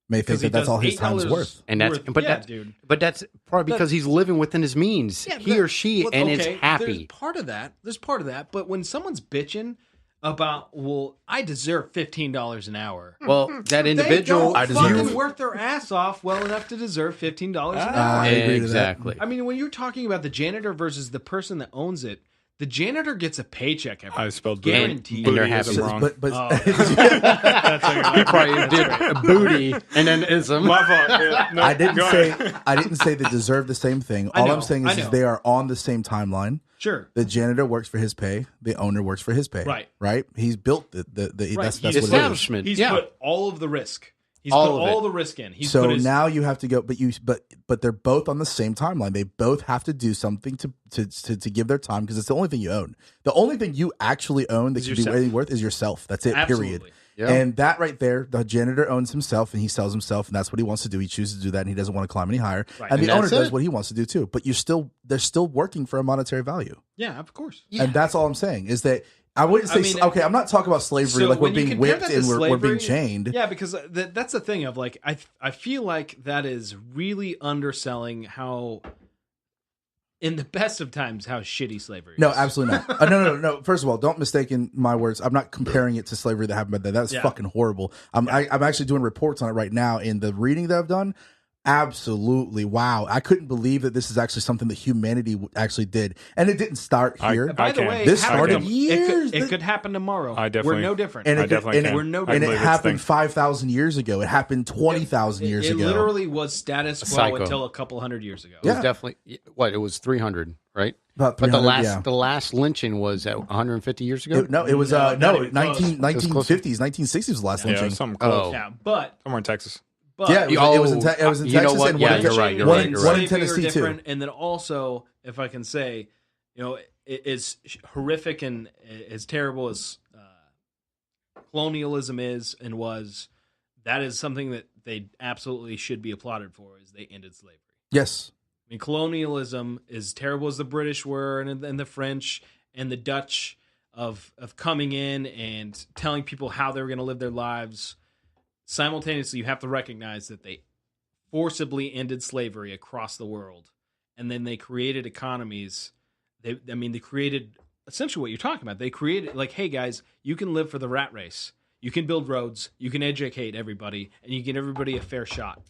A: may think
E: Because he
A: that that's
E: does
A: all his time's
E: $8
A: worth.
D: And that's
E: worth-
D: but
E: yeah,
D: that's
E: dude.
D: but that's probably because he's living within his means.
E: Yeah,
D: He or she,
E: well,
D: and
E: okay,
D: is
E: There's
D: happy.
E: part of that. There's part of that. But when someone's bitching about, well, I deserve $15 an hour.
D: Well, that individual,
E: they don't fucking
A: you-
E: work their ass off well enough to deserve $15 an hour.
A: I agree to that.
D: exactly.
E: I mean, when you're talking about the janitor versus the person that owns it, the janitor gets a paycheck every
C: I spelled
E: guaranteed.
D: And they're
C: bootyism
D: happy.
C: wrong.
A: But
E: That's like,
D: He probably did booty and then ism.
C: My fault. Yeah, no,
A: I didn't
C: go
A: say
C: ahead.
A: I didn't say they deserve the same thing.
E: I
A: All
E: know,
A: I'm saying
E: I
A: is
E: know.
A: they are on the same timeline.
E: sure.
A: The janitor works for his pay. The owner works for his pay.
E: Right.
A: Right. He's built the
E: Right.
A: that's
E: He's
A: what it is.
D: Establishment.
E: He's
D: yeah.
E: put all of the risk. He's
D: All
E: put
D: of it.
E: all the risk in. He's
A: So
E: put his,
A: now you have to go, but they're both on the same timeline. They both have to do something to give their time because it's the only thing you own. The only thing you actually own that
E: Is
A: can be
E: yourself.
A: anything worth is yourself. That's it.
E: Absolutely.
A: Period.
D: Yeah.
A: And that right there, the janitor owns himself and he sells himself, and that's what he wants to do. He chooses to do that, and he doesn't want to climb any higher.
E: Right.
A: And the
D: And
A: owner
D: that's
A: does
D: it.
A: what he wants to do too. But they're still working for a monetary value,
E: Yeah, of course.
A: and that's all I'm saying is that. I wouldn't say
E: I mean,
A: okay. I'm not talking about slavery
E: So
A: like we're
E: when you
A: being
E: compare
A: whipped
E: that to
A: and we're being
E: slavery-
A: chained.
E: Yeah, because that's the thing of like I feel like that is really underselling how, in the best of times, how shitty slavery is.
A: No, absolutely not. No. First of all, don't mistake my words. I'm not comparing it to slavery that happened back then. That's
E: Yeah.
A: fucking horrible. I'm actually doing reports on it right now. In the reading that I've done, absolutely, wow. I couldn't believe that this is actually something that humanity actually did, and it didn't start here.
E: By the
C: can.
E: way,
A: This
E: it
A: started
E: happened-
A: years.
E: It could happen tomorrow.
C: I definitely-
E: We're no different.
A: and
C: I
A: it,
C: definitely
A: and,
C: can.
E: We're no
C: I
A: and
C: believe
A: it
C: it's
A: happened
C: thing.
A: 5,000 years ago. It happened 20,000 years
E: it
A: ago.
E: literally was status quo
D: psycho.
E: until a couple hundred years ago.
D: It was
A: Yeah.
D: definitely what it was 300, right?
A: About
D: But the
A: 300, yeah.
D: last lynching was at 150 years ago.
A: It was
E: No, not even
A: 1950s, 1960s was the last
C: Yeah,
A: lynching.
C: something close.
D: Oh.
E: Yeah, but
C: Somewhere in Texas.
A: Yeah, it was in
D: Oh,
A: Texas
D: you know what?
A: and
D: Yeah,
A: one in-
D: you're right. You're
A: one
D: right.
A: in-
D: You're
A: one
D: right.
A: in
E: slavery are
A: Tennessee too.
E: different. And then also, if I can say, you know, it is horrific and as terrible as colonialism is and was. That is something that they absolutely should be applauded for. Is they ended slavery.
A: Yes.
E: I mean, colonialism, as terrible as the British were, and the French and the Dutch of coming in and telling people how they were going to live their lives. Simultaneously, you have to recognize that they forcibly ended slavery across the world, and then they created economies. They created essentially what you're talking about. They created like, hey guys, you can live for the rat race. You can build roads. You can educate everybody, and you give everybody a fair shot.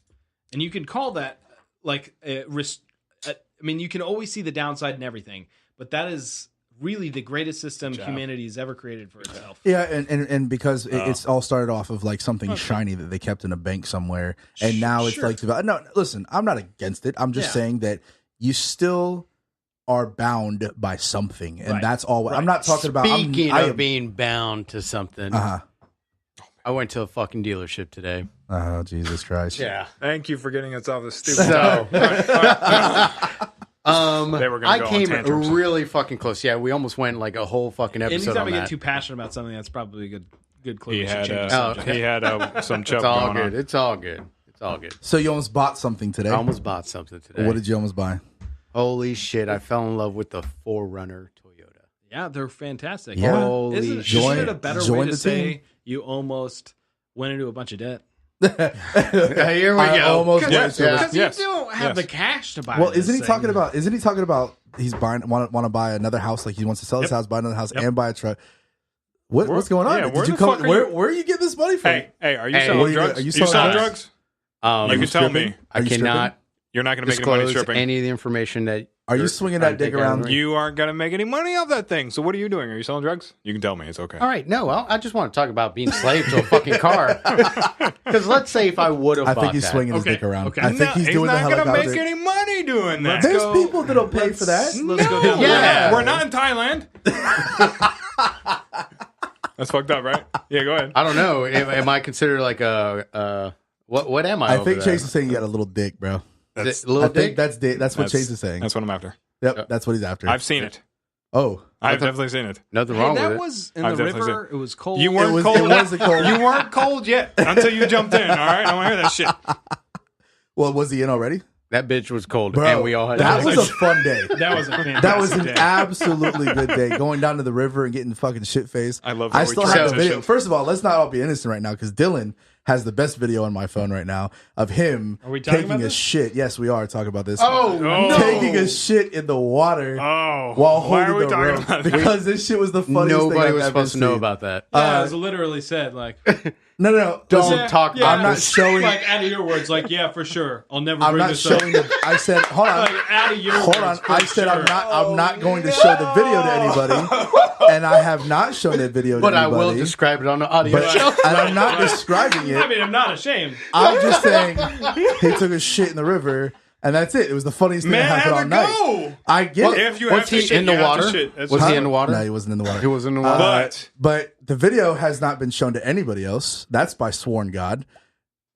E: And you can call that like you can always see the downside in everything, but that is really the greatest system humanity has ever created for itself.
A: Yeah, and because it's all started off of like something shiny that they kept in a bank somewhere, and now it's
E: Sure.
A: like no. Listen, I'm not against it. I'm just
E: Yeah.
A: saying that you still are bound by something, and
E: Right.
A: that's all. I'm
E: Right.
A: not talking about.
D: Speaking
A: I
D: of
A: am-
D: being bound to something, I went to a fucking dealership today.
A: Oh Jesus Christ!
D: Yeah.
C: Thank you for getting us off the stupid.
D: So,
C: They were gonna
D: I
C: go on
D: came
C: tantrums.
D: really fucking close. Yeah, we almost went like a whole fucking episode
E: Anytime
D: on
E: I get
D: that.
E: too passionate about something, that's probably a good clue.
C: He
E: We should
C: had
E: change the subject.
C: he had some chub
D: It's all
C: going
D: good.
C: on.
D: It's all good. It's all good.
A: So you almost bought something today.
D: I almost bought something today.
A: What did you almost buy?
D: Holy shit! I fell in love with the 4Runner Toyota.
E: Yeah, they're fantastic.
A: Yeah.
D: Holy
E: Isn't
A: Join-
E: it a better
A: join
E: way to
A: the
E: say
A: team.
E: you almost went into a bunch of debt?
D: Here we
A: I
D: go.
A: almost went
C: Yes.
A: to it.
E: Because
C: Yes.
E: you don't have
C: Yes.
E: the cash to buy.
A: Well,
E: this
A: isn't he
E: thing.
A: talking about? Isn't he talking about he's buying want to buy another house? Like he wants to sell his
E: Yep.
A: house, buy another house,
E: Yep.
A: and buy a truck. What's going on?
C: yeah,
A: Did
C: where
A: you
C: the
A: come?
C: fuck are
A: Where
C: you-
A: where are you getting this money from?
C: Hey, are you
D: Hey,
C: selling
A: what are you-
C: drugs?
A: are you
C: you
A: selling
C: selling
A: drugs?
C: drugs? You can tell me.
A: Are
D: I
A: you
D: cannot
C: You're not going to make any money
D: disclose
C: stripping.
D: any of the information that.
A: Are you
D: you're
A: swinging
D: trying
A: that
D: to
A: dick
D: take out of
A: around?
D: me.
C: You aren't going to make any money off that thing. So what are you doing? Are you selling drugs? You can tell me. It's okay.
D: All right, no, I just want to talk about being slave to a fucking car. Because let's say if I would have
A: I
D: bought
A: think he's
D: that.
A: swinging his
E: Okay,
A: dick around.
E: okay.
A: I think he's doing the
C: not going to
A: helicopter.
C: make any money doing that.
A: There's
E: go-
A: people that'll pay for that.
E: Let's go down.
D: Yeah.
C: We're not in Thailand. That's fucked up, right? Yeah, go ahead.
D: I don't know. Am I considered like a what am I?
A: I
D: over
A: think
D: there?
A: Chase is saying you got a little dick, bro.
D: Is it
A: I
D: little
A: think
D: dick?
A: that's what Chase is saying.
C: That's what I'm after.
A: Yep, that's what he's after.
C: I've seen it.
A: Oh,
C: I've definitely seen it.
D: Nothing
E: Hey,
D: wrong
E: that
D: with it.
E: was in
C: I've
E: the
C: definitely
E: river. It was cold.
C: You weren't
A: was-
C: cold.
A: it wasn't cold.
C: You weren't cold yet until you jumped in. All right, I want to hear that shit.
A: well, was he in already?
D: That bitch was cold,
A: Bro,
D: and we all had.
A: that
D: to
A: was a fun day.
E: That was a fantastic
A: That was an
E: day.
A: absolutely good day. Going down to the river and getting fucking shit faced.
C: I love that
A: I
C: we
A: still have the video.
C: transitioned.
A: First of all, let's not all be innocent right now because Dylan has the best video on my phone right now of him
E: Are we talking
A: taking
E: about
A: a
E: this?
A: shit. Yes, we are talking about this.
D: Oh, no.
A: Taking a shit in the water
C: Oh,
A: while
C: why
A: holding
C: are we
A: the
C: talking
A: rope
C: about that?
A: because this shit was the funniest thing
D: Nobody
A: I've
D: was
A: ever
D: supposed to know
A: seen.
D: about that.
E: Yeah, it was literally said like,
A: No.
D: Don't
A: Listen,
D: talk about
A: I'm not
D: this.
A: showing.
E: like out of your words, like yeah, for sure. I'll never
A: I'm
E: bring
A: not
E: this
A: showing.
E: up.
A: I said, hold on.
E: Like out of your
A: Hold on.
E: words, for
A: I said I'm
E: sure.
A: not going to show the video to anybody, and I have not shown that video to
D: But I
A: anybody.
D: will describe it on the audio
A: But
D: show.
A: and I'm not describing it.
E: I mean, I'm not ashamed.
A: I'm just saying he took a shit in the river, and that's it. It was the funniest thing
C: Man,
A: that happened all
C: have to
A: night.
C: go.
A: I get it.
C: If you
D: Was
C: have to
D: he
C: shit,
D: in the
C: you have to
D: water?
C: shit. That's
D: Was
C: just-
D: he in the water?
A: No, he wasn't in the water.
D: He was in the water.
C: But
A: But the video has not been shown to anybody else. That's by sworn God.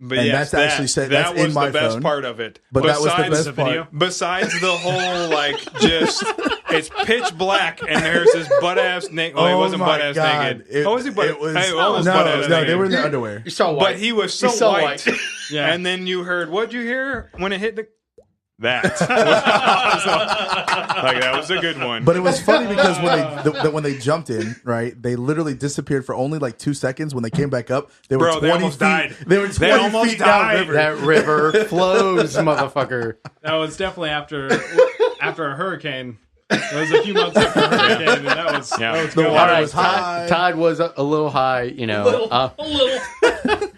C: But
A: And
C: yes,
A: that's actually said-
C: that
A: that's in
C: was
A: my
C: the best
A: phone.
C: part of it.
A: But that was the
C: Besides-
A: best part.
E: video?
C: Besides the whole like just it's pitch black and there's this butt ass naked. Well, he
A: Oh
C: wasn't
A: my
C: butt ass
A: God.
C: naked. Was he butt?
A: It was,
C: hey, almost butt ass
A: no,
C: naked.
A: they were in their underwear.
D: You saw white.
C: But he was so,
D: He's so
C: white.
E: Yeah.
C: And then you heard, what'd you hear when it hit the? That. was awesome. Like that was a good one.
A: But it was funny because when they jumped in, right, they literally disappeared for only like 2 seconds. When they came back up, they were
C: Bro,
A: 20
C: they almost
A: feet.
C: died.
A: They were 20
C: They almost
A: feet
C: died.
A: down river.
D: That river flows, motherfucker.
E: That was definitely after a hurricane. It was a few months after a hurricane, and that was
C: Yeah.
E: that was
A: The
E: good.
A: water
D: All right,
A: was high.
D: Tide was a little high, you know.
E: a little.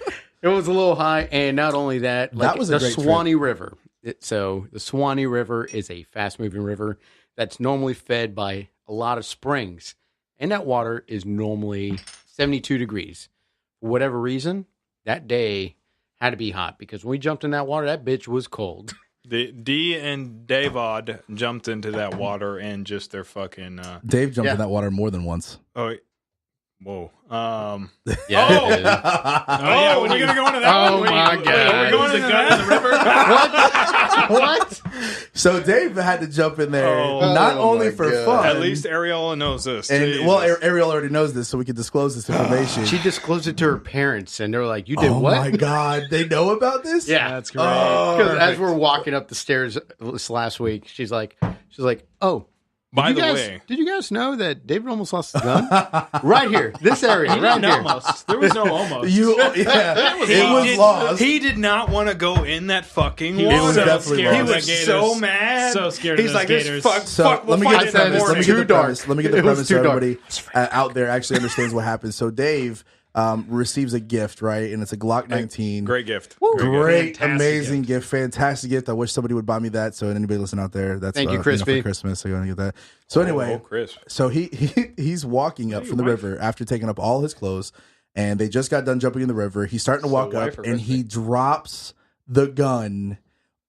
D: It was a little high, and not only that, like
A: That was a
D: the
A: great trip.
D: Swanee River. So the Swanee River is a fast-moving river that's normally fed by a lot of springs, and that water is normally 72 degrees. For whatever reason, that day had to be hot because when we jumped in that water, that bitch was cold.
C: D and Davod jumped into that water and just their fucking.
A: Dave jumped
D: Yeah.
A: in that water more than once.
C: Oh, whoa.
D: Yeah,
C: Oh!
D: it is.
E: yeah, when
C: we're
E: you-
C: gonna go into that
D: Oh
C: one?
D: my
C: Wait,
D: God.
C: Are we going
E: Was
C: into
E: the gun in the
C: that?
E: river?
D: What?
A: So Dave had to jump in there
C: Oh,
A: not
D: oh
A: only
D: my
A: for
D: God.
A: fun.
C: At least Ariola knows this.
A: and
C: Jesus.
A: well, Ariel already knows this, so we can disclose this information.
D: She disclosed it to her parents, and they were like, "You did
A: oh
D: what?"
A: my God, they know about this?
D: Yeah,
E: That's great.
D: Because as we're walking up the stairs this last week, she's like, "Oh,
C: By
D: did
C: the
D: you guys,
C: way,
D: did you guys know that David almost lost his gun right here, this area,
E: He
D: right
E: didn't
D: here?"
E: almost. There was no almost.
A: Yeah,
C: he
A: it was
C: did-
A: lost.
C: He did not want to go in that fucking
E: He
C: water.
A: was definitely
C: He
A: lost.
E: of the
C: was
E: gators.
C: so mad.
E: So scared of
C: He's
E: those
C: like,
E: gators.
C: this fuck,
A: So
C: fuck, we'll
A: let me
C: fight
A: get
C: in
A: the
C: the
A: premise. Let me
C: morning.
A: get
D: Too
A: the
D: dark.
A: premise. Let me get the
D: It was
A: premise
D: too
A: so
D: dark.
A: everybody out there actually understands what happened. So Dave receives a gift, right? And it's a Glock 19.
C: Great gift.
A: Great,
E: Fantastic
A: amazing gift. Fantastic gift. I wish somebody would buy me that. So anybody listening out there, that's
D: Thank you,
A: for
D: Crispy.
A: Christmas. So you want to get that. So anyway,
C: Oh, Chris.
A: so he's walking up from the river after taking up all his clothes, and they just got done jumping in the river. He's starting to walk
C: wife
A: up,
C: or
A: and he drops the gun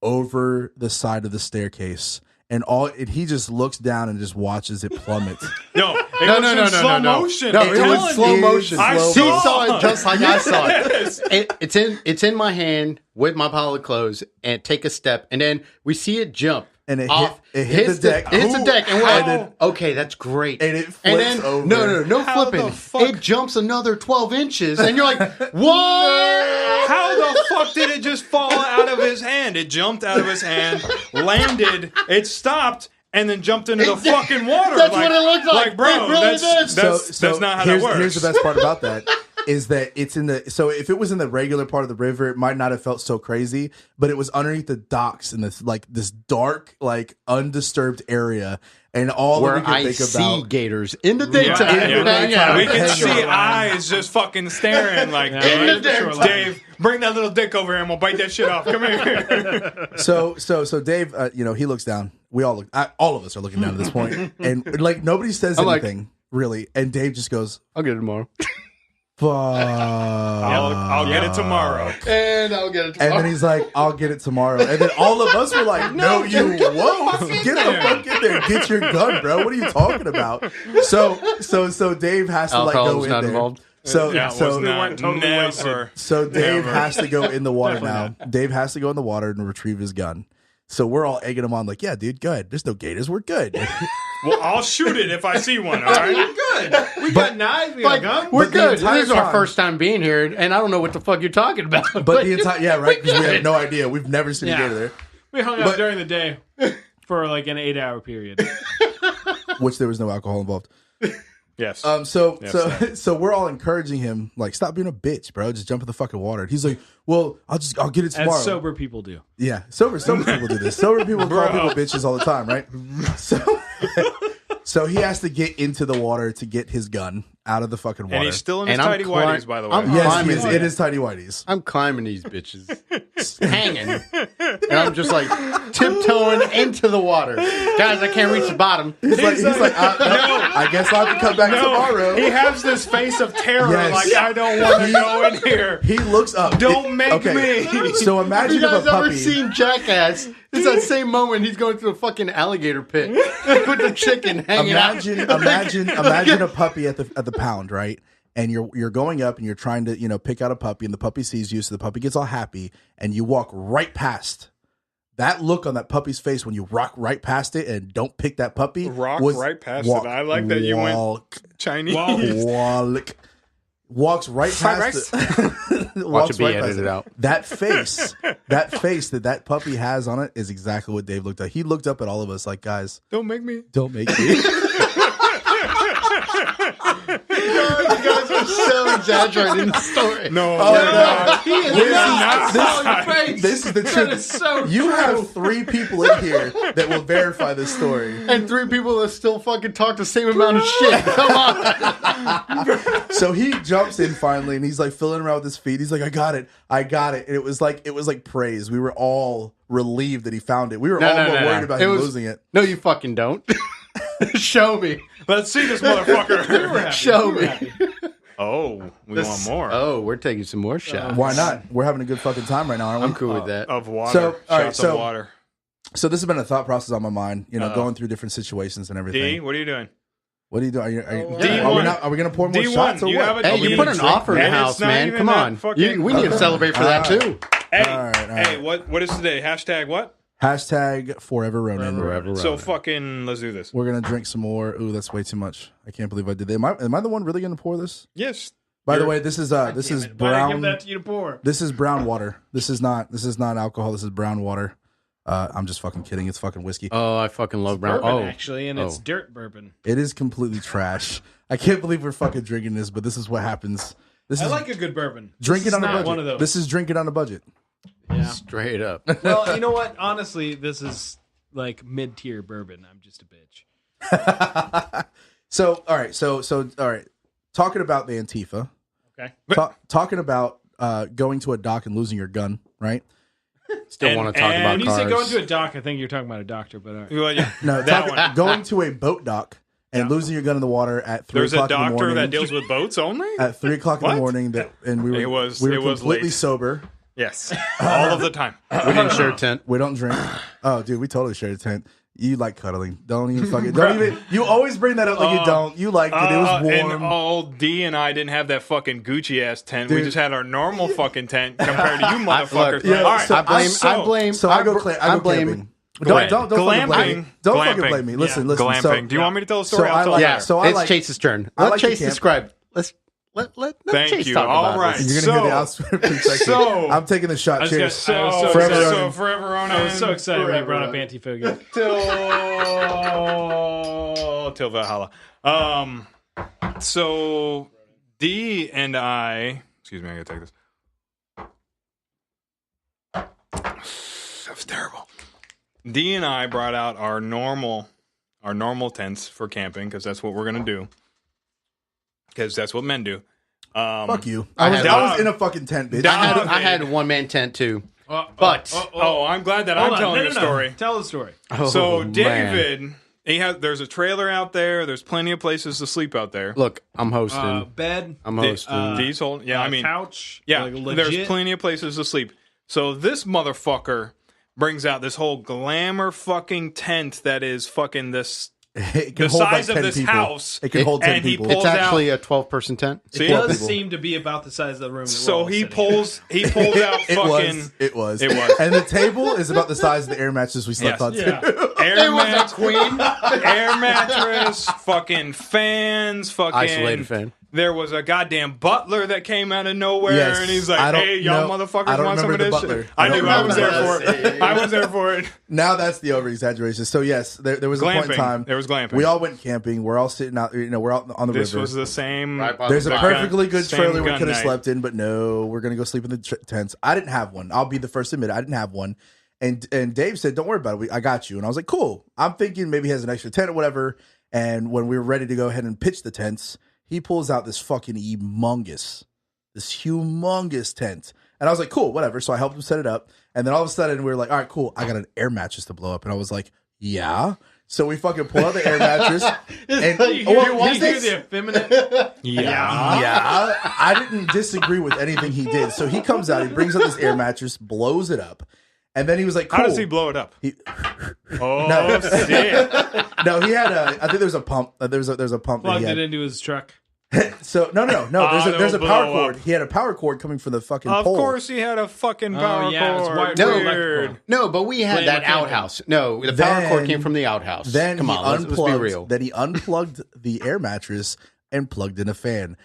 A: over the side of the staircase. And he just looks down and just watches it plummet.
C: No, it
D: No,
C: was
D: no,
C: in
D: no, no,
C: slow
D: no, no.
C: motion.
D: No,
C: I'm
D: it
C: telling
D: was slow
C: you.
D: motion.
C: I
D: He
C: saw
D: saw it just like I saw
C: Yes.
D: it. It's in my hand with my pile of clothes, and take a step, and then we see it jump
A: and it
D: off,
A: hit the deck.
D: It hits the deck, and we're
A: How?
D: like, okay, that's great.
A: And it flips
D: and then,
A: over.
D: No
C: How
D: flipping.
C: the fuck?
D: It jumps another 12 inches, and you're like, what?
C: How the fuck did it just fall out of his hand? It jumped out of his hand, landed, it stopped, and then jumped into the fucking water.
D: That's what it looked like.
C: Like, bro,
D: It really did.
C: that's not how that works.
A: Here's the best part about that is that it's in the. So if it was in the regular part of the river, it might not have felt so crazy. But it was underneath the docks in this dark, like undisturbed area, and all
D: Where
A: that we could
D: I
A: think
D: see
A: about.
D: gators in the daytime.
C: We can
A: Hang
C: see
A: on.
C: eyes just fucking staring like,
E: right?
C: Dave, bring that little dick over here and we'll bite that shit off. Come here.
A: So Dave, he looks down. We all look. All of us are looking down at this point, and like nobody says
D: I'm like-
A: anything really. And Dave just goes,
D: I'll get it tomorrow.
A: "Fuck."
C: I'll get it tomorrow.
D: And I'll get it
A: And
D: tomorrow.
A: then he's like, "I'll get it tomorrow." And then all of us were like, "No, you won't. Get the fuck in there. Get your gun, bro. What are you talking about?" So Dave has to
D: Alcohol
A: go
D: was
A: in
D: not
A: there.
D: involved.
A: So
C: Yeah,
A: so
C: was not,
E: weren't totally
C: never.
A: so Dave
C: Never.
A: has to go in the water now. Dave has to go in the water and retrieve his gun. So we're all egging him on, like, "Yeah, dude, good. There's no gators. We're good."
C: Well, I'll shoot it if I see one, all right?
E: Good. We got knives. We got
D: Like,
E: guns.
D: we're
A: But the
D: good.
A: entire
D: This is our
A: time-
D: first time being here, and I don't know what the fuck you're talking about.
A: But the entire right, because we have no idea. We've never seen a
E: Yeah.
A: gator there.
E: We hung out
A: But-
E: during the day for like an 8-hour period.
A: Which there was no alcohol involved.
C: Yes.
A: So we're all encouraging him, like, stop being a bitch, bro. Just jump in the fucking water. And he's like, "Well, I'll get it tomorrow."
E: As sober people do.
A: Yeah, sober people do this. Sober people call people bitches all the time, right? So he has to get into the water to get his gun out of the fucking water.
C: and he's still in his
D: And I'm
C: tidy
D: cli-
C: whities, by the way.
D: I'm-
A: yes,
D: climbing
A: he is.
D: it.
A: It is tidy whities.
D: I'm climbing these bitches, hanging, and I'm just like tiptoeing into the water. Guys, I can't reach the bottom.
A: He's like, I guess I'll have to come back tomorrow.
C: He has this face of terror,
A: Yes.
C: like, I don't want to go in here.
A: He looks up.
C: Don't make me.
A: So
D: Have
A: imagine
D: you
A: if
D: guys
A: a
D: ever
A: puppy.
D: seen Jackass? It's that same moment he's going through a fucking alligator pit with the chicken hanging
A: Imagine a puppy at the pound, right? And you're going up and you're trying to pick out a puppy, and the puppy sees you, so the puppy gets all happy, and you walk right past. That look on that puppy's face when you rock right past it and don't pick that puppy.
C: Rock
A: was
C: right past it. I like that you went Chinese.
A: Walks right
C: Fried
A: past
C: rice?
A: it.
D: Watch
A: Walks
D: it be
A: right past
D: edited
A: it.
D: out.
A: That face that puppy has on it is exactly what Dave looked at. He looked up at all of us like, "Guys,
C: Don't make me.
A: don't make me."
D: You guys are so exaggerating the story.
C: No,
A: Oh,
C: we're
A: no.
C: not.
D: He is
C: We're
D: not
C: not.
D: so face.
A: This is the
D: That
A: truth.
D: is so
A: You
D: true.
A: have 3 people in here that will verify this story.
D: And 3 people that still fucking talk the same amount of shit. Come on.
A: So he jumps in finally, and he's like filling around with his feet. He's like, "I got it. And it was like praise. We were all relieved that he found it. We were all more worried about him losing it.
D: No, you fucking don't. Show me.
C: Let's see this motherfucker.
D: Show me.
C: Oh, we want more.
D: Oh, we're taking some more shots.
A: Why not? We're having a good fucking time right now, aren't we?
D: I'm cool with that.
C: Of water.
A: So, all right,
C: Shots
A: so-
C: of water.
A: So this has been a thought process on my mind, going through different situations and everything.
C: D, what are you doing?
A: What are you doing? Are
C: D1.
A: we going to pour more
C: D1,
A: shots or
C: you
A: what?
C: have a-
D: Hey,
C: Are we
D: you
C: gonna
D: put an
C: drink?
D: offer in the
C: And
D: house,
C: it's not
D: man.
C: even
D: Come
C: that
D: on.
C: fucking-
D: We need to celebrate for that, too.
C: Hey,
A: All right.
C: hey, what is today? Hashtag what?
A: Hashtag forever Ronan.
D: Forever
C: So
D: Ronan.
C: fucking, let's do this.
A: We're going to drink some more. Ooh, that's way too much. I can't believe I did that. Am I the one really going to pour this?
C: Yes.
A: By the way, this is
E: Why'd I give
A: brown.
E: that to you to pour?
A: This is brown water. This is not alcohol. This is brown water. I'm just fucking kidding. It's fucking whiskey.
D: Oh, I fucking love brown.
E: Bourbon,
D: Oh,
E: actually, and it's
D: Oh.
E: dirt bourbon.
A: It is completely trash. I can't believe we're fucking drinking this, but this is what happens. This
E: I
A: is
E: like a good bourbon.
A: drinking
E: This is
A: on a
E: not
A: budget.
E: one of those.
A: This is drinking on a budget.
E: Yeah.
D: straight up.
E: Well, you know what? Honestly, this is like mid-tier bourbon. I'm just a bitch.
A: So all right. Talking about the Antifa.
E: Okay.
A: Talking about going to a dock and losing your gun, right?
D: Still
C: And-
D: want to talk
C: and
D: about
E: When you
D: cars.
E: say go into a dock, I think you're talking about a doctor, but all right.
C: Well, yeah.
A: No,
C: That one.
A: going to a boat dock and losing your gun in the water at 3
C: There's a
A: o'clock in the
C: doctor
A: morning.
C: that deals with boats only?
A: At 3 o'clock in
C: What?
A: the morning, and we were
C: It was
A: completely
C: late.
A: sober.
C: Yes. All of the time.
D: we didn't share a tent.
A: We don't drink. Oh, dude, we totally shared a tent. You like cuddling. Don't even fucking. Don't even. You always bring that up like you don't. You liked it. It was warm.
C: And old D and I didn't have that fucking Gucci ass tent. We
A: Dude.
C: just had our normal fucking tent compared to you motherfuckers.
A: yeah,
C: All right.
A: so
D: I blame.
A: So I go camping. Don't fucking blame
C: Glamping.
A: me. Don't fucking
C: Glamping.
A: blame me. Listen.
C: Glamping.
A: So,
C: Do you want me to tell a story?
A: So
C: I'll tell
A: I
C: you
A: like-
C: later.
A: so I
D: it's
A: like-
D: Chase's turn.
A: I
D: Let
A: like to
D: Chase
A: camp.
D: describe. Let
C: Thank
D: Chase
C: you.
D: talk
C: All
D: about
C: right.
D: this.
A: You're gonna hear the outside perspective.
C: So-
A: I'm taking the shot.
E: I was
A: Cheers.
E: gonna- I was so
A: Forever
E: excited.
A: Ronan.
C: Forever Ronan.
E: I was so excited when you brought up Antifa.
C: Till Valhalla. So D and I. Excuse me. I gotta take this. That was terrible. D and I brought out our normal tents for camping because that's what we're gonna do. Because that's what men do.
A: Fuck you.
D: I
A: I was,
D: had-
A: I was in a fucking tent, bitch.
D: I had a 1-man tent too. But
C: Oh, I'm glad that I'm telling the story.
E: Tell the story.
C: So
D: man.
C: David, there's a trailer out there. There's plenty of places to sleep out there.
D: Look, I'm hosting.
E: Bed.
D: I'm hosting.
C: These hold, yeah, I mean,
E: couch.
C: yeah,
E: like legit.
C: there's plenty of places to sleep. So this motherfucker brings out this whole glamour fucking tent that is fucking this
A: It can
C: the
A: hold
C: size of
A: 10
C: this
A: people.
C: house.
A: It can hold 10
C: and he
A: people.
C: pulls
D: It's actually
C: out.
D: a 12-person tent.
E: It
C: See?
E: does
A: people.
E: seem to be about the size of the room. That we're
C: So
E: all
C: he
E: sitting
C: pulls out
A: It
C: fucking
A: was. It was.
C: It was.
A: And the table is about the size of the air mattress we slept
C: Yes.
A: on.
E: in.
A: Too.
E: Yeah.
C: air air mattress, fucking fans, fucking
D: Isolated fan.
C: There was a goddamn butler that came out of nowhere,
A: Yes.
C: and he's
A: I
C: like,
A: don't
C: "Hey, y'all
A: know- I
C: motherfuckers
A: don't
C: want some of
A: remember the
C: this
A: butler.
C: shit?" I
A: don't
C: do. I was there
A: remember
C: for
A: that.
C: it. I was there for it.
A: Now that's the over exaggeration. So yes, there was a point in
C: Glamping.
A: time.
C: There was glamping.
A: We all went camping. We're all sitting out. We're out on the
C: This
A: river.
C: was the same.
D: Right by
A: There's a
D: the
A: perfectly good
C: Same
A: trailer we
C: gun
A: could have
C: night.
A: slept in, but no, we're gonna go sleep in the tents. I didn't have one. I'll be the first to admit it. I didn't have one. And Dave said, "Don't worry about it. I got you." And I was like, "Cool." I'm thinking maybe he has an extra tent or whatever. And when we were ready to go ahead and pitch the tents, he pulls out this fucking humongous tent. And I was like, "Cool, whatever." So I helped him set it up. And then all of a sudden we were like, "All right, cool. I got an air mattress to blow up." And I was like, "Yeah." So we fucking pull out the air mattress. And
E: You hear
A: here's
E: the effeminate?
C: Yeah.
A: I didn't disagree with anything he did. So he comes out, he brings out this air mattress, blows it up, and then he was like, cool.
C: How does he blow it up? Oh,
A: No.
C: shit.
A: No, he had a. I think there's a pump. There's a pump that
E: Plugged
A: he
E: it
A: had.
E: into his truck.
A: So no. There's a
C: Auto
A: power
C: blow
A: cord.
C: up.
A: He had a power cord coming from the fucking
C: Of
A: pole.
C: course, he had a fucking power
E: yeah, it's
C: cord.
E: wired
D: No.
E: to
C: Weird.
E: electrical.
D: No, but we had
E: Blame
D: that
E: mechanical.
D: outhouse. No, the power cord
A: Then-
D: came from the outhouse.
A: Then
D: Come
A: he
D: on, let's be
A: unplugged.
D: real.
A: Then he unplugged the air mattress and plugged in a fan.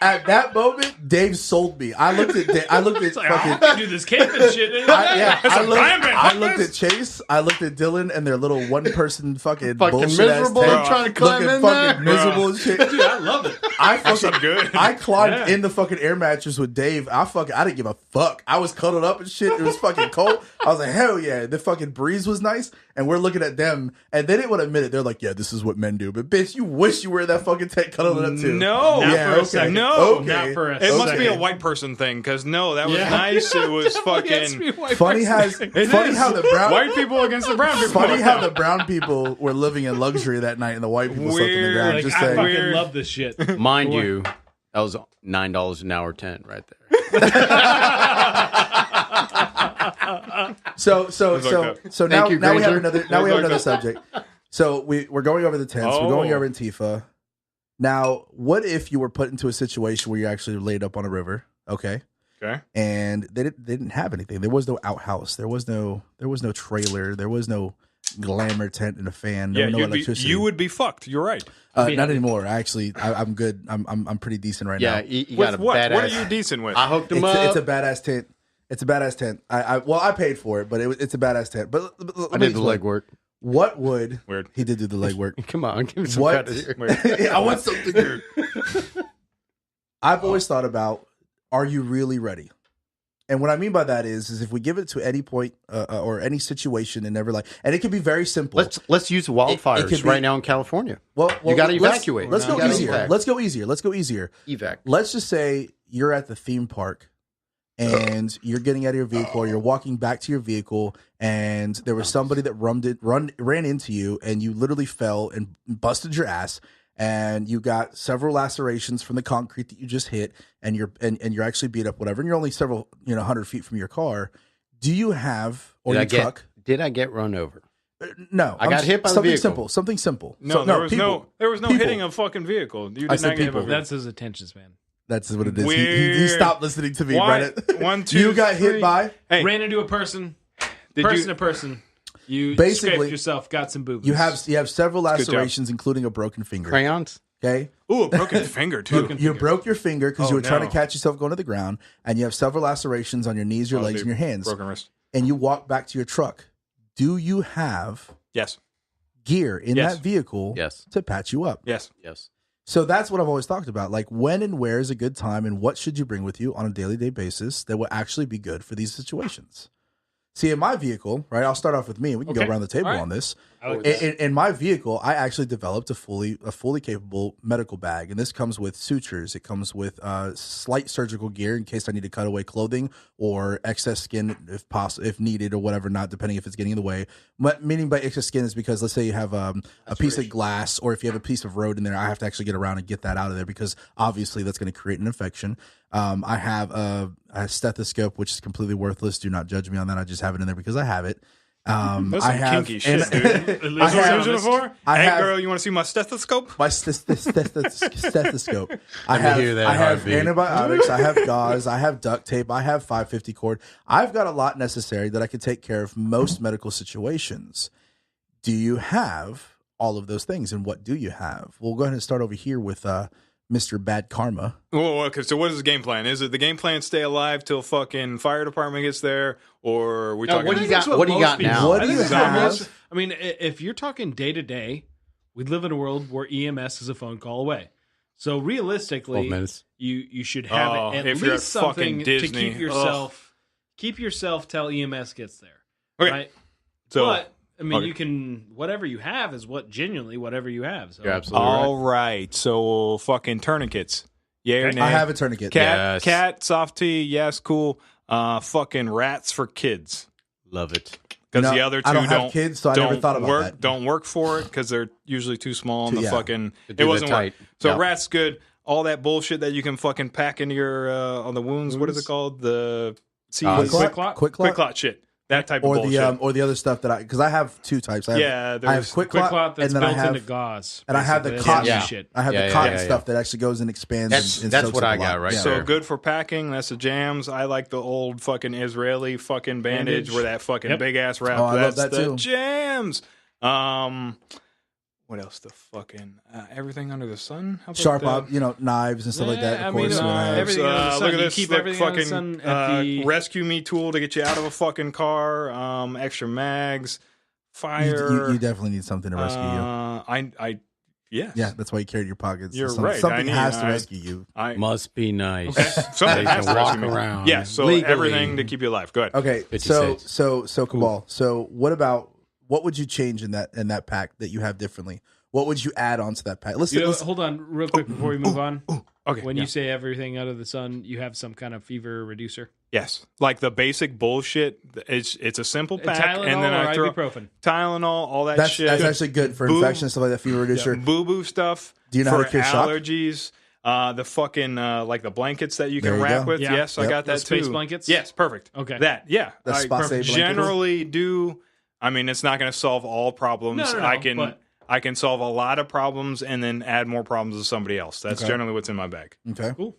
A: At that moment, Dave sold me. I looked at
E: It's like,
A: fucking.
E: I can do this camping shit.
A: I looked at Chase. I looked at Dylan and their little one-person fucking bullshit
D: miserable
A: ass tent,
D: trying to climb
A: looking
D: in
A: fucking
D: there.
A: miserable as shit.
E: Dude, I love it.
A: I
C: That's
A: fucking
C: good.
A: I climbed
E: Yeah.
A: in the fucking air mattress with Dave. I didn't give a fuck. I was cuddled up and shit. It was fucking cold. I was like, hell yeah. The fucking breeze was nice, and we're looking at them, and they didn't want to admit it. They're like, yeah, this is what men do. But bitch, you wish you were in that fucking tent cuddled up too.
C: No.
E: Not
A: Yeah,
E: for a
A: okay.
E: second.
C: No.
A: Okay.
E: Not for a
C: It must be a
E: second.
C: white person thing, because no, that was
E: Yeah.
C: nice. It was
E: Yes, we
C: fucking
E: white
A: Funny
E: person.
A: how the brown
C: white people against the brown people.
A: funny how the brown people were living in luxury that night, and the white people slept in the
C: Weird.
A: ground.
E: Like,
A: Just
E: I
A: saying.
E: fucking
C: Weird.
E: love this shit.
D: Mind
E: Boy.
D: you, that was $9 an hour tent right there.
A: So
C: like that.
A: now
D: Thank you,
A: now we have
D: Granger.
A: another subject. So we're going over the tents. We're going
C: Oh.
A: over Antifa. Now, what if you were put into a situation where you're actually laid up on a river? Okay.
C: Okay.
A: And they didn't have anything. There was no outhouse. There was no trailer. There was no glamour tent and a fan. There
C: Yeah,
A: was no electricity.
C: you would be fucked. You're right.
A: Not anymore. Actually, I'm good. I'm pretty decent right
D: Yeah,
A: now.
D: you
C: With
D: got a
C: what?
D: badass.
C: What are you decent with?
D: I hooked him up.
A: It's a badass tent. It's a badass tent. I paid for it, but it's a badass tent. But let
D: I
A: me
D: did the
A: explain.
D: legwork.
A: What would
C: Weird.
A: he did do the legwork?
D: Come on, give me some
A: What?
D: credit here.
C: Weird.
A: I want something here. I've always thought about, are you really ready? And what I mean by that is if we give it to any point or any situation and never and it can be very simple.
D: Let's use wildfires
A: could be-
D: right now in California.
A: well,
D: you gotta
A: let's-
D: evacuate.
A: Let's
D: You
A: go
D: gotta
A: easier.
D: evac.
A: Let's go easier. Let's go easier.
D: Evac.
A: Let's just say you're at the theme park and you're getting out of your vehicle or you're walking back to your vehicle and there was somebody that ran into you and you literally fell and busted your ass and you got several lacerations from the concrete that you just hit and you're actually beat up, whatever, and you're only several 100 feet from your car. Do you have your truck?
D: Did I get run over?
A: No,
D: I got hit by the
A: something
D: vehicle.
A: simple. Something simple.
C: No,
A: So-
C: there was
A: people.
C: there was no
A: People.
C: hitting a fucking vehicle. You
A: I
C: did
A: said
C: not get hit by
A: people.
C: a vehicle.
E: That's his attention span.
A: That's what it is. He
C: Weird.
A: stopped listening to me,
C: One-
A: Brennan.
C: one, two,
A: You got
C: three.
A: hit by.
C: Hey,
E: Ran into a person. person to person. You
A: Basically,
E: scraped yourself, got some boobies.
A: You have several
C: Good job.
A: lacerations, including a broken finger.
D: Crayons?
A: Okay.
C: Ooh, a broken finger too.
A: You broke your finger because you
C: Oh,
A: were trying
C: no.
A: to catch yourself going to the ground, and you have several lacerations on your knees, your legs,
C: dude,
A: and your hands.
C: Broken wrist.
A: And you walk back to your truck. Do you have
C: Yes.
A: gear in
C: Yes.
A: that vehicle
D: Yes.
A: to patch you up?
C: Yes.
D: Yes.
A: So that's what I've always talked about. Like, when and where is a good time, and what should you bring with you on a daily day basis that will actually be good for these situations? See, in my vehicle, right? I'll start off with me. We can go
E: Okay.
A: around the table
E: All right.
A: on this.
E: I like that.
A: In my vehicle, I actually developed a fully capable medical bag, and this comes with sutures. It comes with slight surgical gear in case I need to cut away clothing or excess skin if needed or whatever, not depending if it's getting in the way. Meaning by excess skin is because let's say you have a piece of glass, or if you have a piece of road in there, I have to actually get around and get that out of there because obviously that's going to create an infection. I have a stethoscope, which is completely worthless. Do not judge me on that. I just have it in there because I have it.
C: That's
A: I
C: some
A: have
C: kinky shit, dude.
A: I
C: That's what
A: have-
C: you're using it for?
A: I
C: Hey,
A: have-
C: girl, you want to see my stethoscope?
A: my stethoscope. I
D: Let me hear that
A: I have
D: heartbeat.
A: antibiotics. I have gauze. I have duct tape. I have 550 cord. I've got a lot necessary that I can take care of most medical situations. Do you have all of those things, and what do you have? We'll go ahead and start over here with Mr. Bad Karma.
C: Well, okay, so what is the game plan? Is it the game plan stay alive till fucking fire department gets there, or are we
D: No,
C: talking?
D: what do you got? What do you got now?
A: What
E: I
A: do
E: think
A: you
E: that's what
A: have?
E: most- I mean, if you're talking day to day, we live in a world where EMS is a phone call away. So
D: 12
E: realistically,
D: minutes.
E: you should have
C: Oh,
E: at
C: if you're
E: least
C: at fucking
E: something to
C: Disney.
E: keep yourself till EMS gets there.
C: Okay.
E: Right?
C: So,
E: But I mean,
C: okay.
E: you can whatever you have is genuinely whatever you have. So
D: You're absolutely right.
C: all right. So fucking tourniquets. Yeah or nay?
A: I have a tourniquet.
C: Cat,
D: Yes.
C: soft tea. Yes, cool. Fucking rats for kids.
D: Love it.
C: Because
A: You know,
C: the other two
A: I don't have kids, so I never thought about
C: work,
A: that.
C: Don't work for it because they're usually too small and
A: Yeah.
C: fucking.
D: To do
C: It
D: the
C: wasn't
D: tight.
C: work. So
D: Yeah.
C: rats good. All that bullshit that you can fucking pack into your on the wounds. What is it called? The
A: Quick
E: Quick
A: clot?
E: clot?
A: Quick clot?
C: shit. That type
A: Or
C: of bullshit.
A: the other stuff that because I have two types. I have,
C: Yeah,
A: I have
C: there's
A: quick
E: Quick
A: clot,
E: clot that's
A: and then
E: built
A: I have
E: into gauze.
A: and I have the
E: basically.
A: cotton.
E: That's
D: Yeah.
E: shit.
A: I have
D: Yeah,
A: the
D: yeah,
A: cotton
D: yeah,
A: stuff
D: yeah.
A: that actually goes and expands.
D: That's
A: and
D: what
A: soaks up
D: I
A: a lot.
D: got right
A: Yeah.
C: So
D: there.
C: good for packing. That's the jams. I like the old fucking Israeli fucking bandage,
E: Bandage.
C: where that fucking
E: Yep.
C: big ass wrap.
A: Oh, I love
C: That's
A: that
C: the
A: too.
C: jams. What else? The fucking everything under the sun. How about
A: Sharp,
C: that?
A: knives and stuff like that.
E: Yeah,
A: Of
E: I mean,
A: course,
E: everything under the sun.
C: Look at
E: You
C: this.
E: keep
C: Look,
E: everything under the
C: fucking
E: sun at the-
C: rescue me tool to get you out of a fucking car. Extra mags, fire.
A: you definitely need something to rescue you.
C: Yes.
A: Yeah, that's why you carry it in your pockets.
C: You're right.
A: Something
C: I
A: has
C: need-
A: to
C: I-
A: rescue you.
C: I
D: Must be nice.
C: Okay. Something
D: They
C: has
D: can
C: to
D: walk
C: rescue me.
D: around.
C: Yeah. So
D: legally.
C: everything to keep you alive. Go ahead.
A: Okay,
D: 56.
A: so Cabal. So what would you change in that pack that you have differently? What would you add on to that pack? Let's
E: Hold on real quick before we move on.
C: Okay.
E: When
C: yeah.
E: you say everything under the sun, you have some kind of fever reducer.
C: Yes, like the basic bullshit. It's a simple pack,
E: Tylenol
C: and then
E: or
C: I throw
E: ibuprofen.
C: Tylenol, all that
A: that's
C: shit.
A: actually good for
C: Boo-
A: infection and stuff like that. Fever reducer.
C: Boo boo stuff.
A: Do you know how
C: for
A: to cure shock?
C: allergies? The fucking like the blankets that you
A: There
C: can
A: you
C: wrap
A: go.
C: with.
E: Yeah.
C: Yes, I
A: Yep.
C: got that
E: The space
C: too.
E: blankets?
C: Yes, perfect.
E: Okay.
C: That
A: The spa save blankets?
C: generally do. I mean, it's not going to solve all problems.
E: No, but-
C: I can solve a lot of problems and then add more problems to somebody else. That's
A: Okay.
C: generally what's in my bag.
A: Okay.
E: Cool.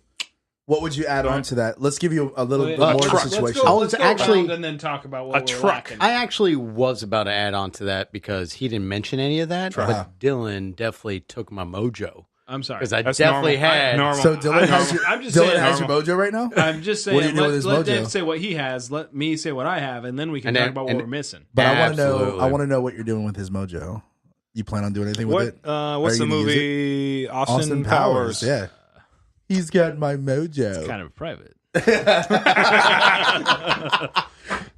A: What would you add on to that? Let's give you a little bit
E: Let's
A: more of
C: truck.
A: the
E: Let's
A: situation.
E: go,
D: I was
E: let's go
D: actually-
E: around and then talk about what
C: A
E: we're
C: truck.
E: lacking.
D: I actually was about to add on to that because he didn't mention any of that,
A: Uh-huh.
D: but Dylan definitely took my mojo
E: I'm sorry.
D: because I
C: That's
D: definitely
C: normal.
D: had.
C: Normal.
A: So Dylan has
C: normal.
A: your
E: I'm just
A: Dylan
E: saying-
A: has your mojo right now.
E: I'm just saying.
A: What do you do with his
E: let
A: mojo?
E: Dave say what he has. Let me say what I have, and then we can
D: And
E: talk
D: then-
E: about what
D: and-
E: we're missing.
A: But I want to know.
D: Absolutely.
A: I want to know what you're doing with his mojo. You plan on doing anything with it?
C: What's
A: Are
C: the
A: you gonna use
C: movie? Austin Powers.
A: Yeah. He's got my mojo.
E: It's kind of private.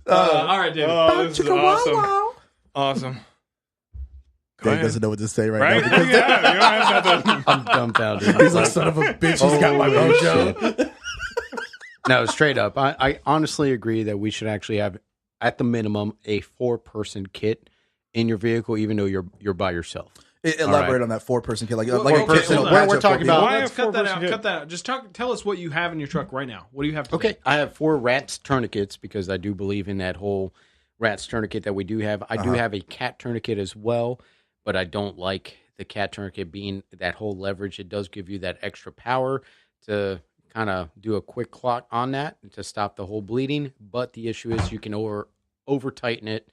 E: All right, David.
C: Oh, this is awesome. Awesome. Go
A: Dave
C: ahead.
A: doesn't know what to say right,
C: Right?
A: now because
C: Yeah, you don't have nothing.
D: I'm dumbfounded.
A: he's like, son of a bitch, he's got my
C: Holy
A: mojo.
D: No, straight up. I honestly agree that we should actually have, at the minimum, a 4-person kit in your vehicle, even though you're by yourself.
A: Elaborate on that 4-person kit, like
E: Well,
A: a kit
E: person.
A: that'll
E: We're
A: patch up
D: talking
A: four
D: about-
A: people.
C: Why
E: Let's
C: a
E: cut that
C: 4-person
E: out.
C: kit?
E: Cut that out. Just tell us what you have in your truck right now. What do you have? Today?
D: Okay, I have 4 rats tourniquets because I do believe in that whole rats tourniquet that we do have. I do have a cat tourniquet as well, but I don't like the cat tourniquet being that whole leverage. It does give you that extra power to kind of do a quick clot on that to stop the whole bleeding. But the issue is you can over tighten it,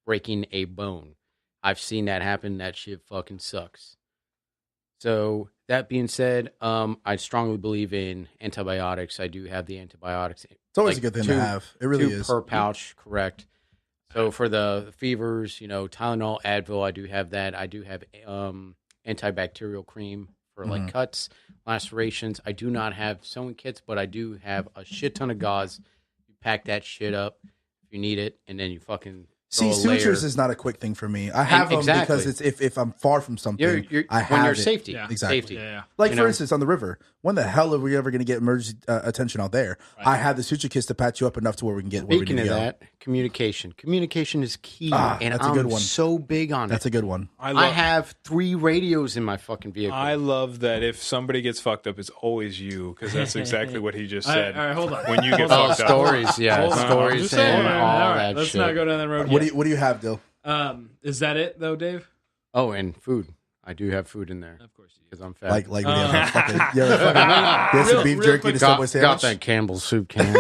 D: breaking a bone. I've seen that happen. That shit fucking sucks. So that being said, I strongly believe in antibiotics. I do have the antibiotics.
A: It's always a good thing to have. It really is.
D: Per pouch, correct. So for the fevers, Tylenol, Advil, I do have that. I do have antibacterial cream for like cuts, lacerations. I do not have sewing kits, but I do have a shit ton of gauze. You pack that shit up if you need it, and then you fucking
A: see, sutures is not a quick thing for me. I have them because it's if I'm far from something, I have
D: when you're
A: it.
D: safety.
E: Yeah.
A: Exactly.
E: Safety. Yeah.
A: Like for instance, on the river, when the hell are we ever going to get emergency attention out there? Right. I have the suture kits to patch you up enough to where we can get.
D: Speaking of that, communication is key, and
A: that's a good one.
D: So big on it.
A: That's a good one.
D: I have 3 radios in my fucking vehicle.
C: I love that if somebody gets fucked up, it's always you, because that's exactly what he just said.
E: All right, hold on.
C: When you get fucked up,
D: stories, stories, and all that
E: Let's
D: shit.
E: not go down that road.
A: What do you have, Dill?
E: Is that it though, Dave?
D: Oh, and food. I do have food in there.
E: Of course you do.
D: Because I'm fat.
A: Like some beef jerky to Subway sandwich.
D: Got that Campbell's soup can.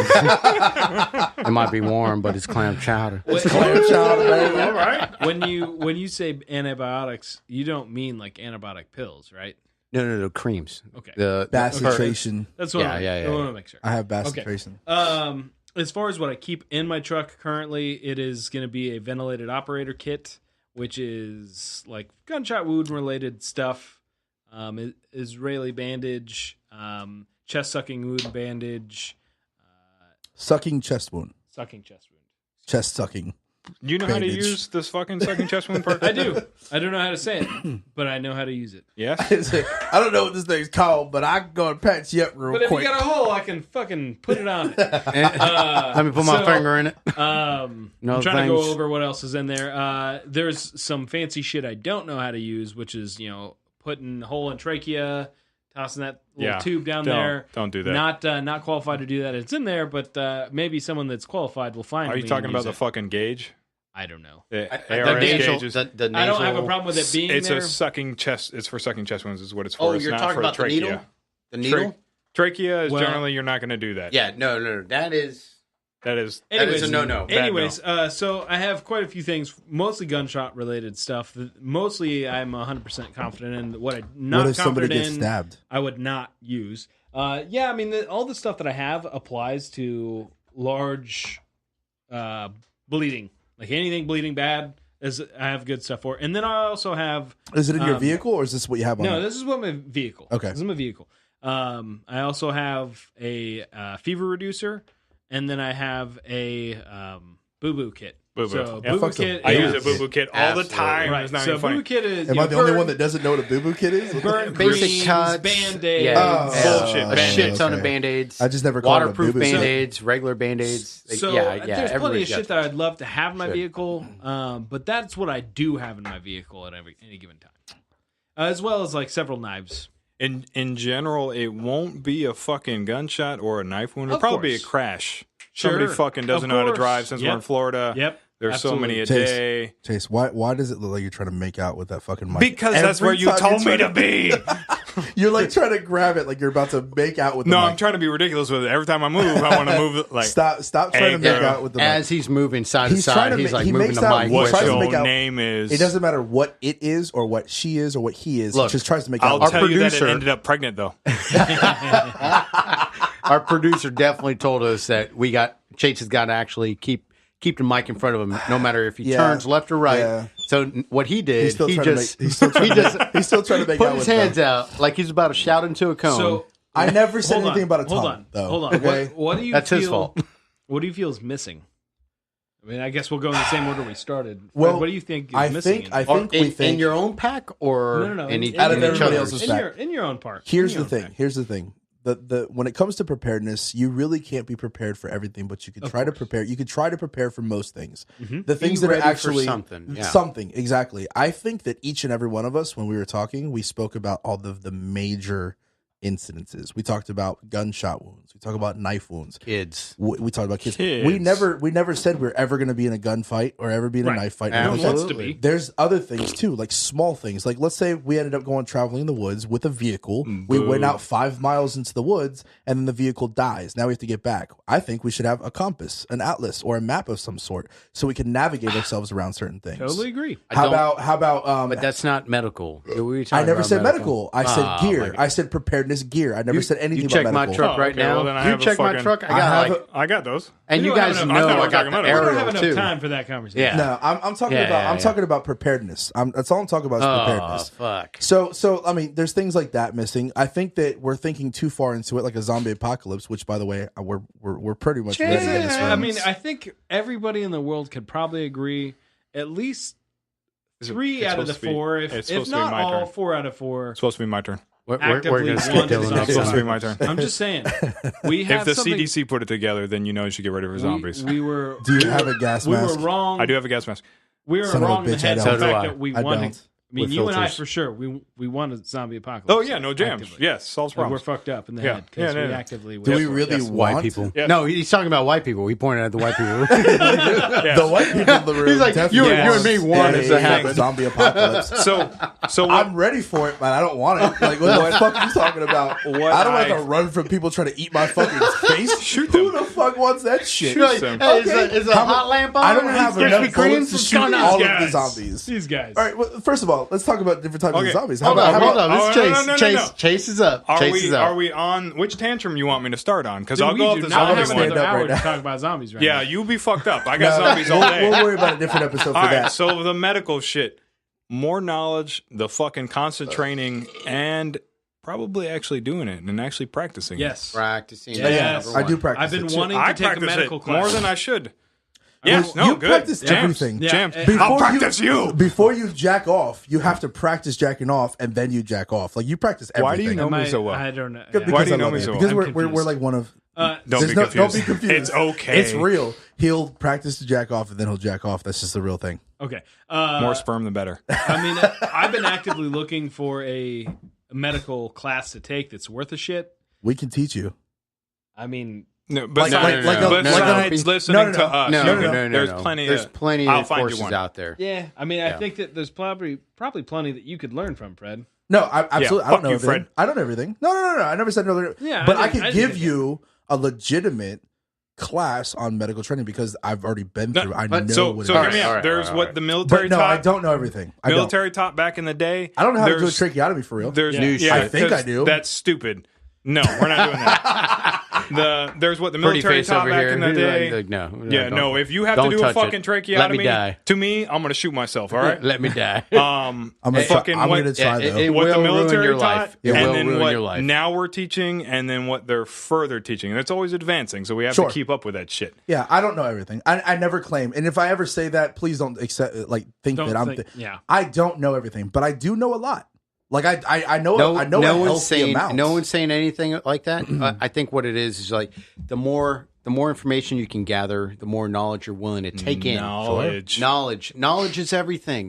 D: It might be warm, but it's clam chowder.
A: It's clam chowder, baby.
E: All right. When you say antibiotics, you don't mean like antibiotic pills, right?
D: No, creams.
E: Okay.
D: The
A: Bacitration.
E: That's what I want to make sure.
A: I have bacitration.
E: Okay. As far as what I keep in my truck currently, it is going to be a ventilated operator kit, which is like gunshot wound related stuff. Israeli bandage, chest sucking wound bandage,
A: sucking chest wound.
E: Sucking chest wound.
A: Chest sucking.
C: You know
A: bandage.
C: how to use this fucking sucking chest wound part?
E: I do. I don't know how to say it, but I know how to use it.
C: Yes.
A: I don't know what this thing's called, but I'm going to patch you up real
E: But if
A: quick.
E: you got a hole, I can fucking put it on it.
D: Let me put my finger in it.
E: I'm trying to go over what else is in there. There's some fancy shit I don't know how to use, which is, putting a hole in trachea, tossing that little tube down there.
C: Don't do that.
E: Not qualified to do that. It's in there, but maybe someone that's qualified will find.
C: Are you talking about the fucking gauge?
E: I don't know.
C: The
D: nasal,
C: gauge is,
D: the nasal,
E: I don't have a problem with it being
C: it's
E: there.
C: a sucking chest. It's for sucking chest wounds. Is what it's for.
D: Oh,
C: it's
D: you're
C: not
D: talking
C: for
D: about
C: trachea.
D: the needle? The needle?
C: Trachea is generally you're not going to do that.
D: Yeah, no. That is
E: Anyways,
D: a no-no.
E: Anyways, so I have quite a few things, mostly gunshot related stuff. Mostly, I'm 100% confident in what I'm not
A: what if somebody
E: confident
A: gets
E: in.
A: stabbed?
E: I would not use. I mean, all the stuff that I have applies to large bleeding. Like anything bleeding bad, I have good stuff for. And then I also have.
A: Is it in your vehicle or is this what you have on?
E: No, this is what my vehicle.
A: Okay,
E: this is my vehicle. I also have a fever reducer. And then I have a boo-boo kit.
C: Boo-boo.
E: So
C: Yeah,
E: boo-boo kit.
C: I use a boo-boo kit all the time.
E: Right.
C: It's not
E: So
C: even funny.
E: boo-boo kit is.
A: Am I the only one that doesn't know what a boo-boo kit is?
E: Burn
D: basic
E: creams,
D: cuts,
E: Band-Aids.
C: Bullshit.
D: a shit ton of Band-Aids.
A: I just never called it a
D: waterproof
A: boo-boo.
D: Band-Aids, regular Band-Aids.
E: So there's plenty of shit that I'd love to have in my vehicle, but that's what I do have in my vehicle at any given time, as well as like several knives.
C: In general, it won't be a fucking gunshot or a knife wound. It'll probably be a crash.
E: Sure.
C: Somebody fucking doesn't know how to drive since we're in Florida.
E: Yep.
C: There's
E: Absolutely.
C: so many a
A: Chase,
C: day.
A: Chase, why does it look like you're trying to make out with that fucking mic?
C: Because that's where you told me to be.
A: You're like trying to grab it like you're about to make out with the
C: No,
A: mic.
C: I'm trying to be ridiculous with it. Every time I move, I want to move it like.
A: Stop trying to make out with the mic.
D: As he's moving side to
A: He's trying
D: side,
A: to
D: he's
A: ma-
D: like
A: he
D: moving
A: makes
D: the
A: out
D: mic.
A: what
C: What
A: tries to
C: your
A: make out-
C: name is.
A: It doesn't matter what it is or what she is or what he is.
D: Look,
A: he just tries to make out
C: I'll
A: with
C: tell you that
D: producer-
C: it ended up pregnant though.
D: Our producer definitely told us that Chase has got to actually keep the mic in front of him, no matter if he turns left or right.
A: Yeah.
D: So what he did,
A: He's still
D: he
A: trying to
D: just
A: make- he's still trying to make
D: put
A: out
D: his
A: with
D: hands
A: them.
D: out like he's about to shout into a cone.
E: So
A: I never said
E: hold
A: anything
E: on,
A: about a tongue.
E: Hold on,
A: though.
E: hold on.
A: Okay?
E: What do you
D: That's
E: feel?
D: his fault.
E: What do you feel is missing? I mean, I guess we'll go in the same order we started.
A: Well,
E: what do you think is
A: I
E: missing?
A: think I think we
D: in
A: think
D: your own pack or
E: no.
D: in each,
A: out of
D: in each
A: everybody
D: other's?
A: else's
E: in
A: pack.
E: your own part.
A: Here's
E: In
A: the
E: your own
A: thing. Here's the thing. The when it comes to preparedness, you really can't be prepared for everything, but you could try to prepare. You could try to prepare for most things. The things
D: Be
A: that are
D: ready for
A: actually
D: something, yeah.
A: something exactly. I think that each and every one of us, when we were talking, we spoke about all the major incidences. We talked about gunshot wounds. We talked about knife wounds.
D: Kids.
A: We talked about kids.
C: Kids.
A: We never said we're ever going to be in a gunfight or ever be in a knife fight.
E: No one
A: Like that.
E: wants to be.
A: There's other things too, like small things. Like let's say we ended up going traveling in the woods with a vehicle. We went out 5 miles into the woods and then the vehicle dies. Now we have to get back. I think we should have a compass, an atlas, or a map of some sort so we can navigate ourselves around certain things.
E: Totally agree.
A: How about
D: But that's not medical.
A: I never said medical. I said gear.
D: my
A: I said preparedness gear. I never said anything
D: You
A: about
D: check
A: medical.
D: my truck right
C: okay, well, then
D: now.
C: I
D: You
C: have a
D: check my
C: fucking-
D: truck.
C: I got those.
D: And
E: We
D: you
E: don't
D: guys
E: have
D: know
E: enough-
C: I thought we
D: I
C: were
D: got
C: talking
D: the
C: about-
E: We don't
D: aerial
E: have enough
D: too.
E: time for that conversation.
D: Yeah.
A: No, I'm talking
D: Yeah,
A: about
D: yeah,
A: I'm
D: yeah.
A: talking about preparedness. That's all I'm talking about is preparedness.
D: Oh, fuck.
A: So I mean, there's things like that missing. I think that we're thinking too far into it, like a zombie apocalypse. Which, by the way, we're pretty much ready in this room.
E: I mean, I think everybody in the world could probably agree at least three
C: It's
E: out of the
C: supposed to be-
E: four,
C: it's
E: if
C: supposed to be
E: not
C: my
E: all
C: turn.
E: 4 out of 4.
C: It's supposed to be my turn.
D: We're
E: Actively
D: going to skip
E: want
D: Dylan
E: to
D: next
C: It's supposed to be
D: time.
C: my turn.
E: I'm just saying, we
C: If
E: have
C: the
E: something.
C: CDC put it together, then you know you should get ready for zombies.
E: We were.
A: Do you have a gas
E: We
A: mask?
E: were wrong.
C: I do have a gas mask.
E: We were
A: Son of a
E: wrong in the
A: bitch, I
E: head.
A: don't.
E: The
D: So do
E: fact
D: I.
E: that we
A: I
E: wanted.
A: don't.
E: I mean,
A: With
E: you and I
A: filters.
E: for sure. We want a zombie apocalypse.
C: Oh yeah, no jams.
E: Actively.
C: Yes, solves
E: Like, we're
C: problems.
E: fucked up in the
C: Yeah.
E: head because
C: Yeah,
E: we
C: yeah.
E: actively.
A: Do we
E: Yes.
A: really
C: Yes.
A: want
D: White people.
C: Yes.
D: No, he's talking about white people. He pointed at the white people.
C: Yes.
A: The white people in the room.
D: He's like, you
A: definitely
C: and me
A: want
D: want it to
A: a
D: happen.
A: zombie apocalypse.
C: So what,
A: I'm ready for it, but I don't want it. Like, what the fuck are you talking about?
C: What
A: I don't have
C: I-
A: to run from people trying to eat my fucking face.
C: Shoot
A: Who
C: them.
A: the fuck wants that shit?
C: Shoot them.
D: Hey,
A: Okay.
D: is a
A: How
D: hot
A: mu-
D: lamp on?
A: I don't have
D: Krispy
A: enough
D: Kremes?
A: bullets to
D: What's
A: shoot
D: going on?
A: all of the
E: Guys.
A: zombies.
E: These guys.
A: All right. Well, first of all, let's talk about different types
C: Okay.
A: of zombies.
D: Hold on.
A: How
D: This
C: Oh,
D: is
C: no,
D: Chase.
C: no, no,
D: Chase.
C: no.
D: Chase is up. Chase is up.
C: Are we on which tantrum you want me to start on? Because
E: Dude,
C: I'll
E: we
C: go
E: do
C: up the
E: not
C: zombie
E: have
A: stand
C: one.
E: another
A: up
E: hour
A: right
E: to
A: now.
E: talk about zombies right
C: Yeah,
E: now.
C: you be fucked up. I got zombies all day.
A: We'll worry about a different episode for
C: All
A: that.
C: right, so the medical shit, more knowledge, the fucking constant training, and probably actually doing it and actually practicing.
E: Yes.
D: Practicing.
E: Yes.
D: Number
A: I do
D: one.
A: practice.
E: I've been
A: it too.
E: wanting
C: I
E: to take a
C: practice
E: medical
C: it
E: class
C: more than I should. Yes,
A: You
C: no, good.
A: practice
C: Jams.
A: everything.
E: Yeah.
C: Jams.
E: Before
C: I'll practice you.
A: Before you jack off, you have to practice jacking off, and then you jack off. Like you practice everything.
C: Why do you know me so well?
E: I don't know.
A: Because
C: Why do you
A: I
C: know
A: love
C: me
A: you.
C: so well?
A: Because
E: I'm
A: we're
E: confused.
A: like one of.
C: Don't
A: There's
C: be
A: no-
C: confused.
A: don't be confused.
C: It's okay.
A: It's real. He'll practice to jack off, and then he'll jack off. That's just the real thing.
E: Okay.
C: More sperm, the better.
E: I mean, I've been actively looking for a medical class to take that's worth a shit.
A: We can teach you.
E: I mean,
C: No, besides,
D: no,
C: besides
A: no,
C: listening
A: no,
C: to
A: no.
C: us,
D: No,
C: you
D: no,
C: can-
D: no, no.
C: there's
D: no.
C: plenty.
D: There's plenty
C: I'll
D: of
C: find you
D: courses
C: one.
D: out there.
E: yeah. I mean, I
D: Yeah.
E: think that there's probably plenty that you could learn from, Fred.
A: No, I absolutely. I
C: fuck
A: don't know
C: you,
A: everything.
C: Fred.
A: I don't know everything. No. I never said no.
E: Yeah,
A: but
E: I
A: I
E: didn't-
A: could
E: I didn't
A: give
E: get
A: you a legitimate class on medical training because I've already been
C: No,
A: through. I
C: but
A: know
C: so
A: what
C: so
A: it
C: hear
A: is.
C: me out.
D: All right,
C: There's
D: all
C: what
D: right.
C: the military
A: But no, I
C: taught.
A: don't know everything. I don't.
C: Military taught back in the day.
A: I don't know how to do a
C: There's-
A: tracheotomy for real.
C: There's
E: New
C: yeah,
D: shit.
A: I think I
C: 'cause
A: do.
C: That's stupid. No, we're not doing that. There's what the
D: Pretty
C: military
D: face
C: taught
D: over
C: back
D: here.
C: in the day.
D: Like, no.
C: Yeah,
D: don't-
C: no. If you have
D: don't
C: to do a
D: touch it.
C: fucking tracheotomy,
D: Let me die.
C: to me, I'm gonna shoot myself. All right.
D: Let me die.
C: I'm
A: I'm
C: fucking
A: I'm
C: what,
A: gonna try
D: it-
A: though.
D: it-
C: what the
D: will ruin
C: military
D: your
C: taught,
D: life. It
C: and
D: will
C: then
D: ruin
C: what
D: your life.
C: now we're teaching, and then what they're further teaching. And it's always advancing, so we have
A: Sure.
C: to keep up with that shit.
A: Yeah, I don't know everything. I never claim, and if I ever say that, please don't accept think
E: Don't
A: that I'm.
E: think- yeah.
A: I don't know everything, but I do know a lot. Like I know
D: no,
A: I know
D: no
A: a
D: one's
A: healthy
D: saying
A: amount.
D: no one's saying anything like that. I think what it is like the more information you can gather, the more knowledge you're willing to take in.
C: Knowledge.
D: Knowledge is everything.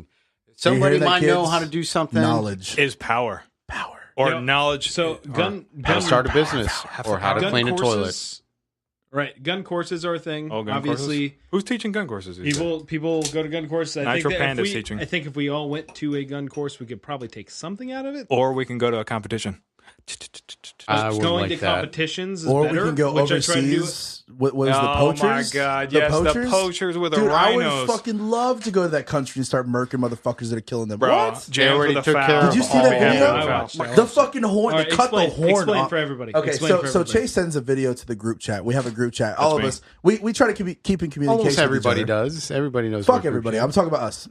A: You
D: Somebody
A: hear that,
D: might know
A: kids?
D: how to do something.
A: Knowledge,
C: is power
A: power.
C: or
E: You know,
C: knowledge.
E: So gun
D: How to start a business or how to
E: gun
D: clean a toilet.
E: courses, right? Gun courses are a thing.
C: Oh, gun
E: Obviously,
C: courses? Who's teaching gun courses? these days?
E: people go to gun courses. I
C: Nitro
E: think that
C: Panda's teaching.
E: I think if we all went to a gun course, we could probably take something out of it.
C: Or we can go to a competition.
D: I would
E: Going
D: like
E: to
D: that.
E: competitions is
A: Or
E: better,
A: we can go
E: which I try to do.
A: overseas. What was the
C: Oh
A: poachers?
C: my God, yes, the poachers with the
A: Dude, I would
C: rhinos.
A: fucking love to go to that country and start murking motherfuckers that are killing them.
C: Bro,
A: What?
C: Jams
D: already
C: with a
D: took
C: foul.
D: care of
A: Did you see
D: all
A: that
D: the
A: video?
D: animals.
E: I watched that.
A: The fucking horn.
E: All
A: They
E: right,
A: cut the
E: explain-
A: horn
E: explain
A: off.
E: for everybody.
A: Okay,
E: Explain
A: so
E: for
A: so
E: everybody.
A: Chase sends a video to the group chat. We have a group chat. All of
C: me.
A: us. We try to keep in communication.
D: Almost
A: with each
D: everybody
A: other.
D: does. Everybody knows.
A: Fuck
D: what group
A: everybody.
D: chat.
A: I'm talking about us.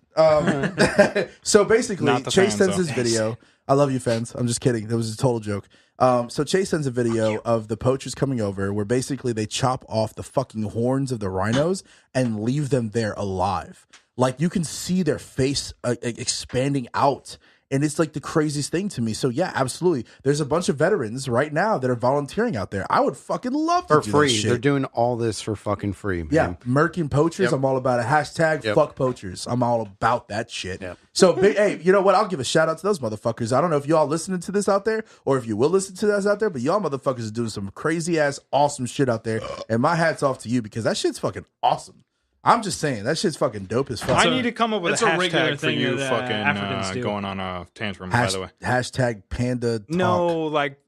A: So basically,
C: Not the
A: Chase
C: fans,
A: sends
C: though.
A: this video. I love you, fans. I'm just kidding. That was a total joke. So Chase sends a video of the poachers coming over where basically they chop off the fucking horns of the rhinos and leave them there alive. Like you can see their face expanding out And it's like the craziest thing to me. So yeah, absolutely. There's a bunch of veterans right now that are volunteering out there. I would fucking love to
D: For
A: do
D: free.
A: that shit.
D: They're doing all this for fucking free, man.
A: Yeah, murking poachers.
D: Yep.
A: I'm all about it. Hashtag
D: Yep.
A: fuck poachers. I'm all about that shit.
D: Yep.
A: So, hey, you know what? I'll give a shout out to those motherfuckers. I don't know if y'all listening to this out there or if you will listen to this out there, but y'all motherfuckers are doing some crazy ass awesome shit out there. And my hat's off to you because that shit's fucking awesome. I'm just saying that shit's fucking dope as fuck.
C: I need to come up with
E: That's
C: a
E: a regular
C: hashtag for
E: thing
C: you
E: that, Africans
C: fucking
E: do.
C: going on a tantrum, by the way.
A: Hashtag panda talk.
C: No, like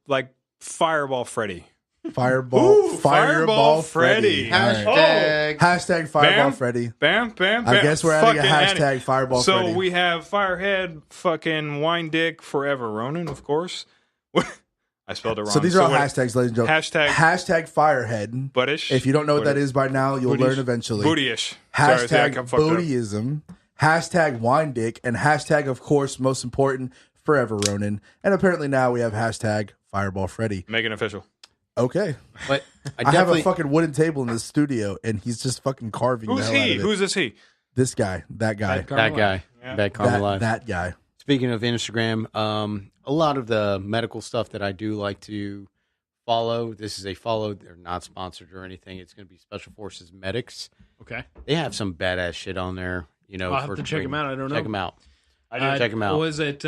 C: Fireball Freddy.
A: Fireball.
C: Ooh,
A: Fireball Freddy.
C: Freddy.
A: All right.
D: Hashtag.
A: Hashtag Fireball
C: Bam.
A: Freddy.
C: Bam, bam, bam.
A: I guess we're adding a
C: Fucking
A: hashtag Fireball
C: So
A: Freddy.
C: we have Firehead, fucking Wine Dick, Forever Ronan, of course. I spelled it wrong.
A: So these are all
C: what-
A: hashtags, ladies and gentlemen.
C: Hashtag
A: Firehead.
C: Buttish.
A: If you don't know what that is by now, you'll learn eventually.
C: Bootyish. Sorry, see, I
A: Hashtag
C: got fucked up.
A: bootyism. Hashtag wine dick. And hashtag, of course, most important, Forever Ronan. And apparently now we have hashtag Fireball Freddy.
C: Make it official.
A: Okay.
D: But
A: I have a
D: definitely
A: fucking wooden table in the studio, and he's just fucking carving
C: Who's
A: the hell
C: he?
A: out of it.
C: Who's this he?
A: This guy, that guy,
E: Bad Karma
D: that guy.
C: Yeah.
D: Bad Karma Live.
A: that guy.
D: Speaking of Instagram, a lot of the medical stuff that I do like to follow. This is a follow. They're not sponsored or anything. It's going to be Special Forces Medics.
E: Okay.
D: They have some badass shit on there. You know,
E: I'll have to check
D: training.
E: them out. I don't know.
D: Check them out.
E: Check
D: them out.
E: Was it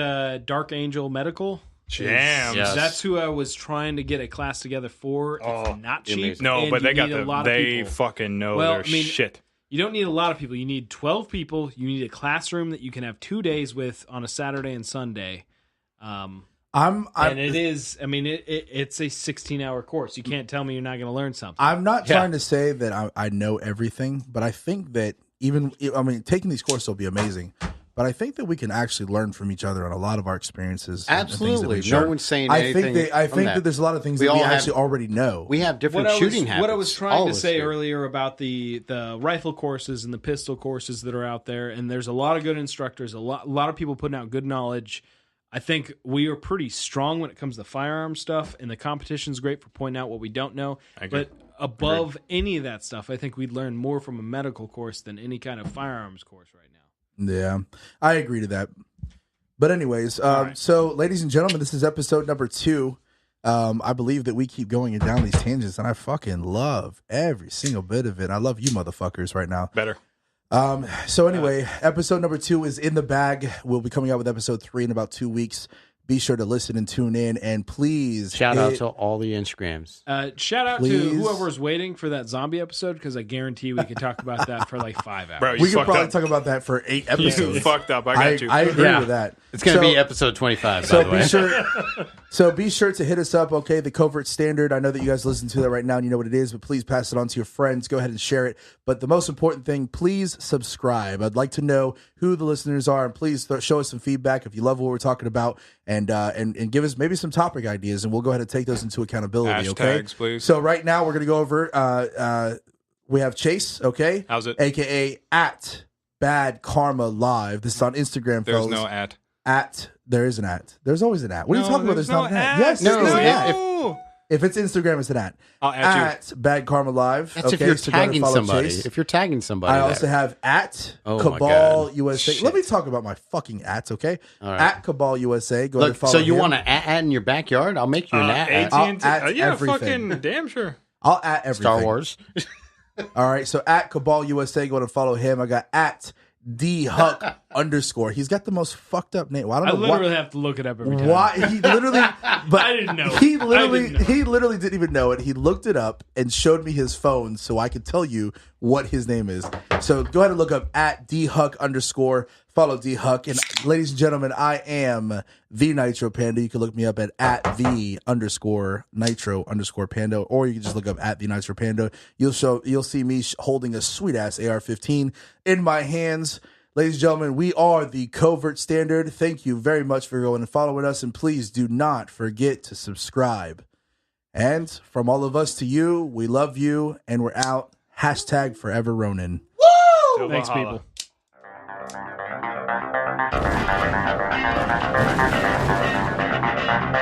E: Dark Angel Medical?
C: Jams.
D: Yes.
E: That's who I was trying to get a class together for.
C: Oh,
E: it's not cheap.
D: amazing.
C: No,
E: and
C: but
E: you
C: they got
E: need a lot
C: the.
E: of
C: They
E: people.
C: fucking know
E: Well,
C: their
E: I mean,
C: shit.
E: You don't need a lot of people. You need 12 people. You need a classroom that you can have 2 days with on a Saturday and Sunday. And it is, I mean, it's a 16-hour course. You can't tell me you're not going to learn something.
A: I'm not trying to say that I know everything, but I think that taking these courses will be amazing. But I think that we can actually learn from each other on a lot of our experiences. and things that
D: Absolutely.
A: we
D: No
A: share.
D: one's saying
A: I
D: anything.
A: think that there's a lot of things
D: We
A: that we
D: all have-
A: actually already know.
D: We have different
E: What
D: shooting habits.
E: What I was
D: All
E: trying to
D: of us
E: say
D: do.
E: earlier about the rifle courses and the pistol courses that are out there, and there's a lot of good instructors, a lot of people putting out good knowledge. I think we are pretty strong when it comes to firearm stuff, and the competition's great for pointing out what we don't know.
C: I agree.
E: But above any of that stuff, I think we'd learn more from a medical course than any kind of firearms course right now.
A: Yeah, I agree to that. But anyways,
E: right.
A: so ladies and gentlemen, this is episode number 2. I believe that we keep going down these tangents, and I fucking love every single bit of it. I love you motherfuckers right now.
C: Better.
A: So anyway, episode number 2 is in the bag. We'll be coming out with episode 3 in about 2 weeks. Be sure to listen and tune in, and please
D: Shout out to all the Instagrams.
E: Shout out
A: Please.
E: to whoever's waiting for that zombie episode, because I guarantee we could talk about that for like 5 hours.
C: Bro, you
A: we could
C: fucked
A: probably
C: up.
A: talk about that for 8
C: You
A: episodes.
C: fucked up. I got you.
A: I agree
D: Yeah.
A: with that.
D: It's going to
A: So-
D: be episode 25, by
A: So
D: the
A: be
D: way.
A: be sure to hit us up, okay? The Covert Standard. I know that you guys listen to that right now and you know what it is, but please pass it on to your friends. Go ahead and share it. But the most important thing, please subscribe. I'd like to know who the listeners are, and please show us some feedback if you love what we're talking about, and give us maybe some topic ideas, and we'll go ahead and take those into accountability. Okay,
C: Hashtags, please.
A: So right now we're gonna go over. We have Chase, okay?
C: How's it?
A: AKA at Bad Karma Live. This is on Instagram,
C: There's
A: fellas.
C: no at.
A: There is an at. There's always an at. What are you talking about? There's not an at. Yes,
D: No,
A: there is an at.
C: no.
A: If it's Instagram, it's an at.
C: I'll at you.
A: Bad Karma Live.
D: That's
A: okay,
D: if you're
A: so go ahead and
D: tagging
A: follow
D: somebody.
A: Chase.
D: If you're tagging somebody.
A: I
D: that-
A: also have at
D: Oh my
A: Cabal
D: God.
A: USA.
D: Shit.
A: Let me talk about my fucking ats, okay?
D: All right.
A: At Cabal USA. Go ahead and
D: Look,
A: follow
D: so you
A: him.
D: want to at in your backyard? I'll make you an at.
A: I'll
C: AT&T.
A: at
C: Yeah,
A: everything.
C: fucking damn sure.
A: I'll at everything.
D: Star Wars.
A: All right, so at Cabal USA, go to follow him. I got at DHuck _. He's got the most fucked up name. Well, I
E: I
A: don't know
E: literally have to look it up every time.
A: why he literally but
E: I didn't know.
A: he
E: I
A: literally
E: didn't know.
A: he literally didn't even know it. He looked it up and showed me his phone so I could tell you what his name is. So go ahead and look up at DHuck _ follow DHuck. And ladies and gentlemen, I am the Nitro Panda. You can look me up at the _Nitro _Panda, or you can just look up at the Nitro Panda. You'll see me holding a sweet ass AR-15 in my hands. Ladies and gentlemen, we are the Covert Standard. Thank you very much for going and following us, and please do not forget to subscribe. And from all of us to you, we love you, and we're out. Hashtag Forever Ronan.
E: Thanks, people.
C: Valhalla.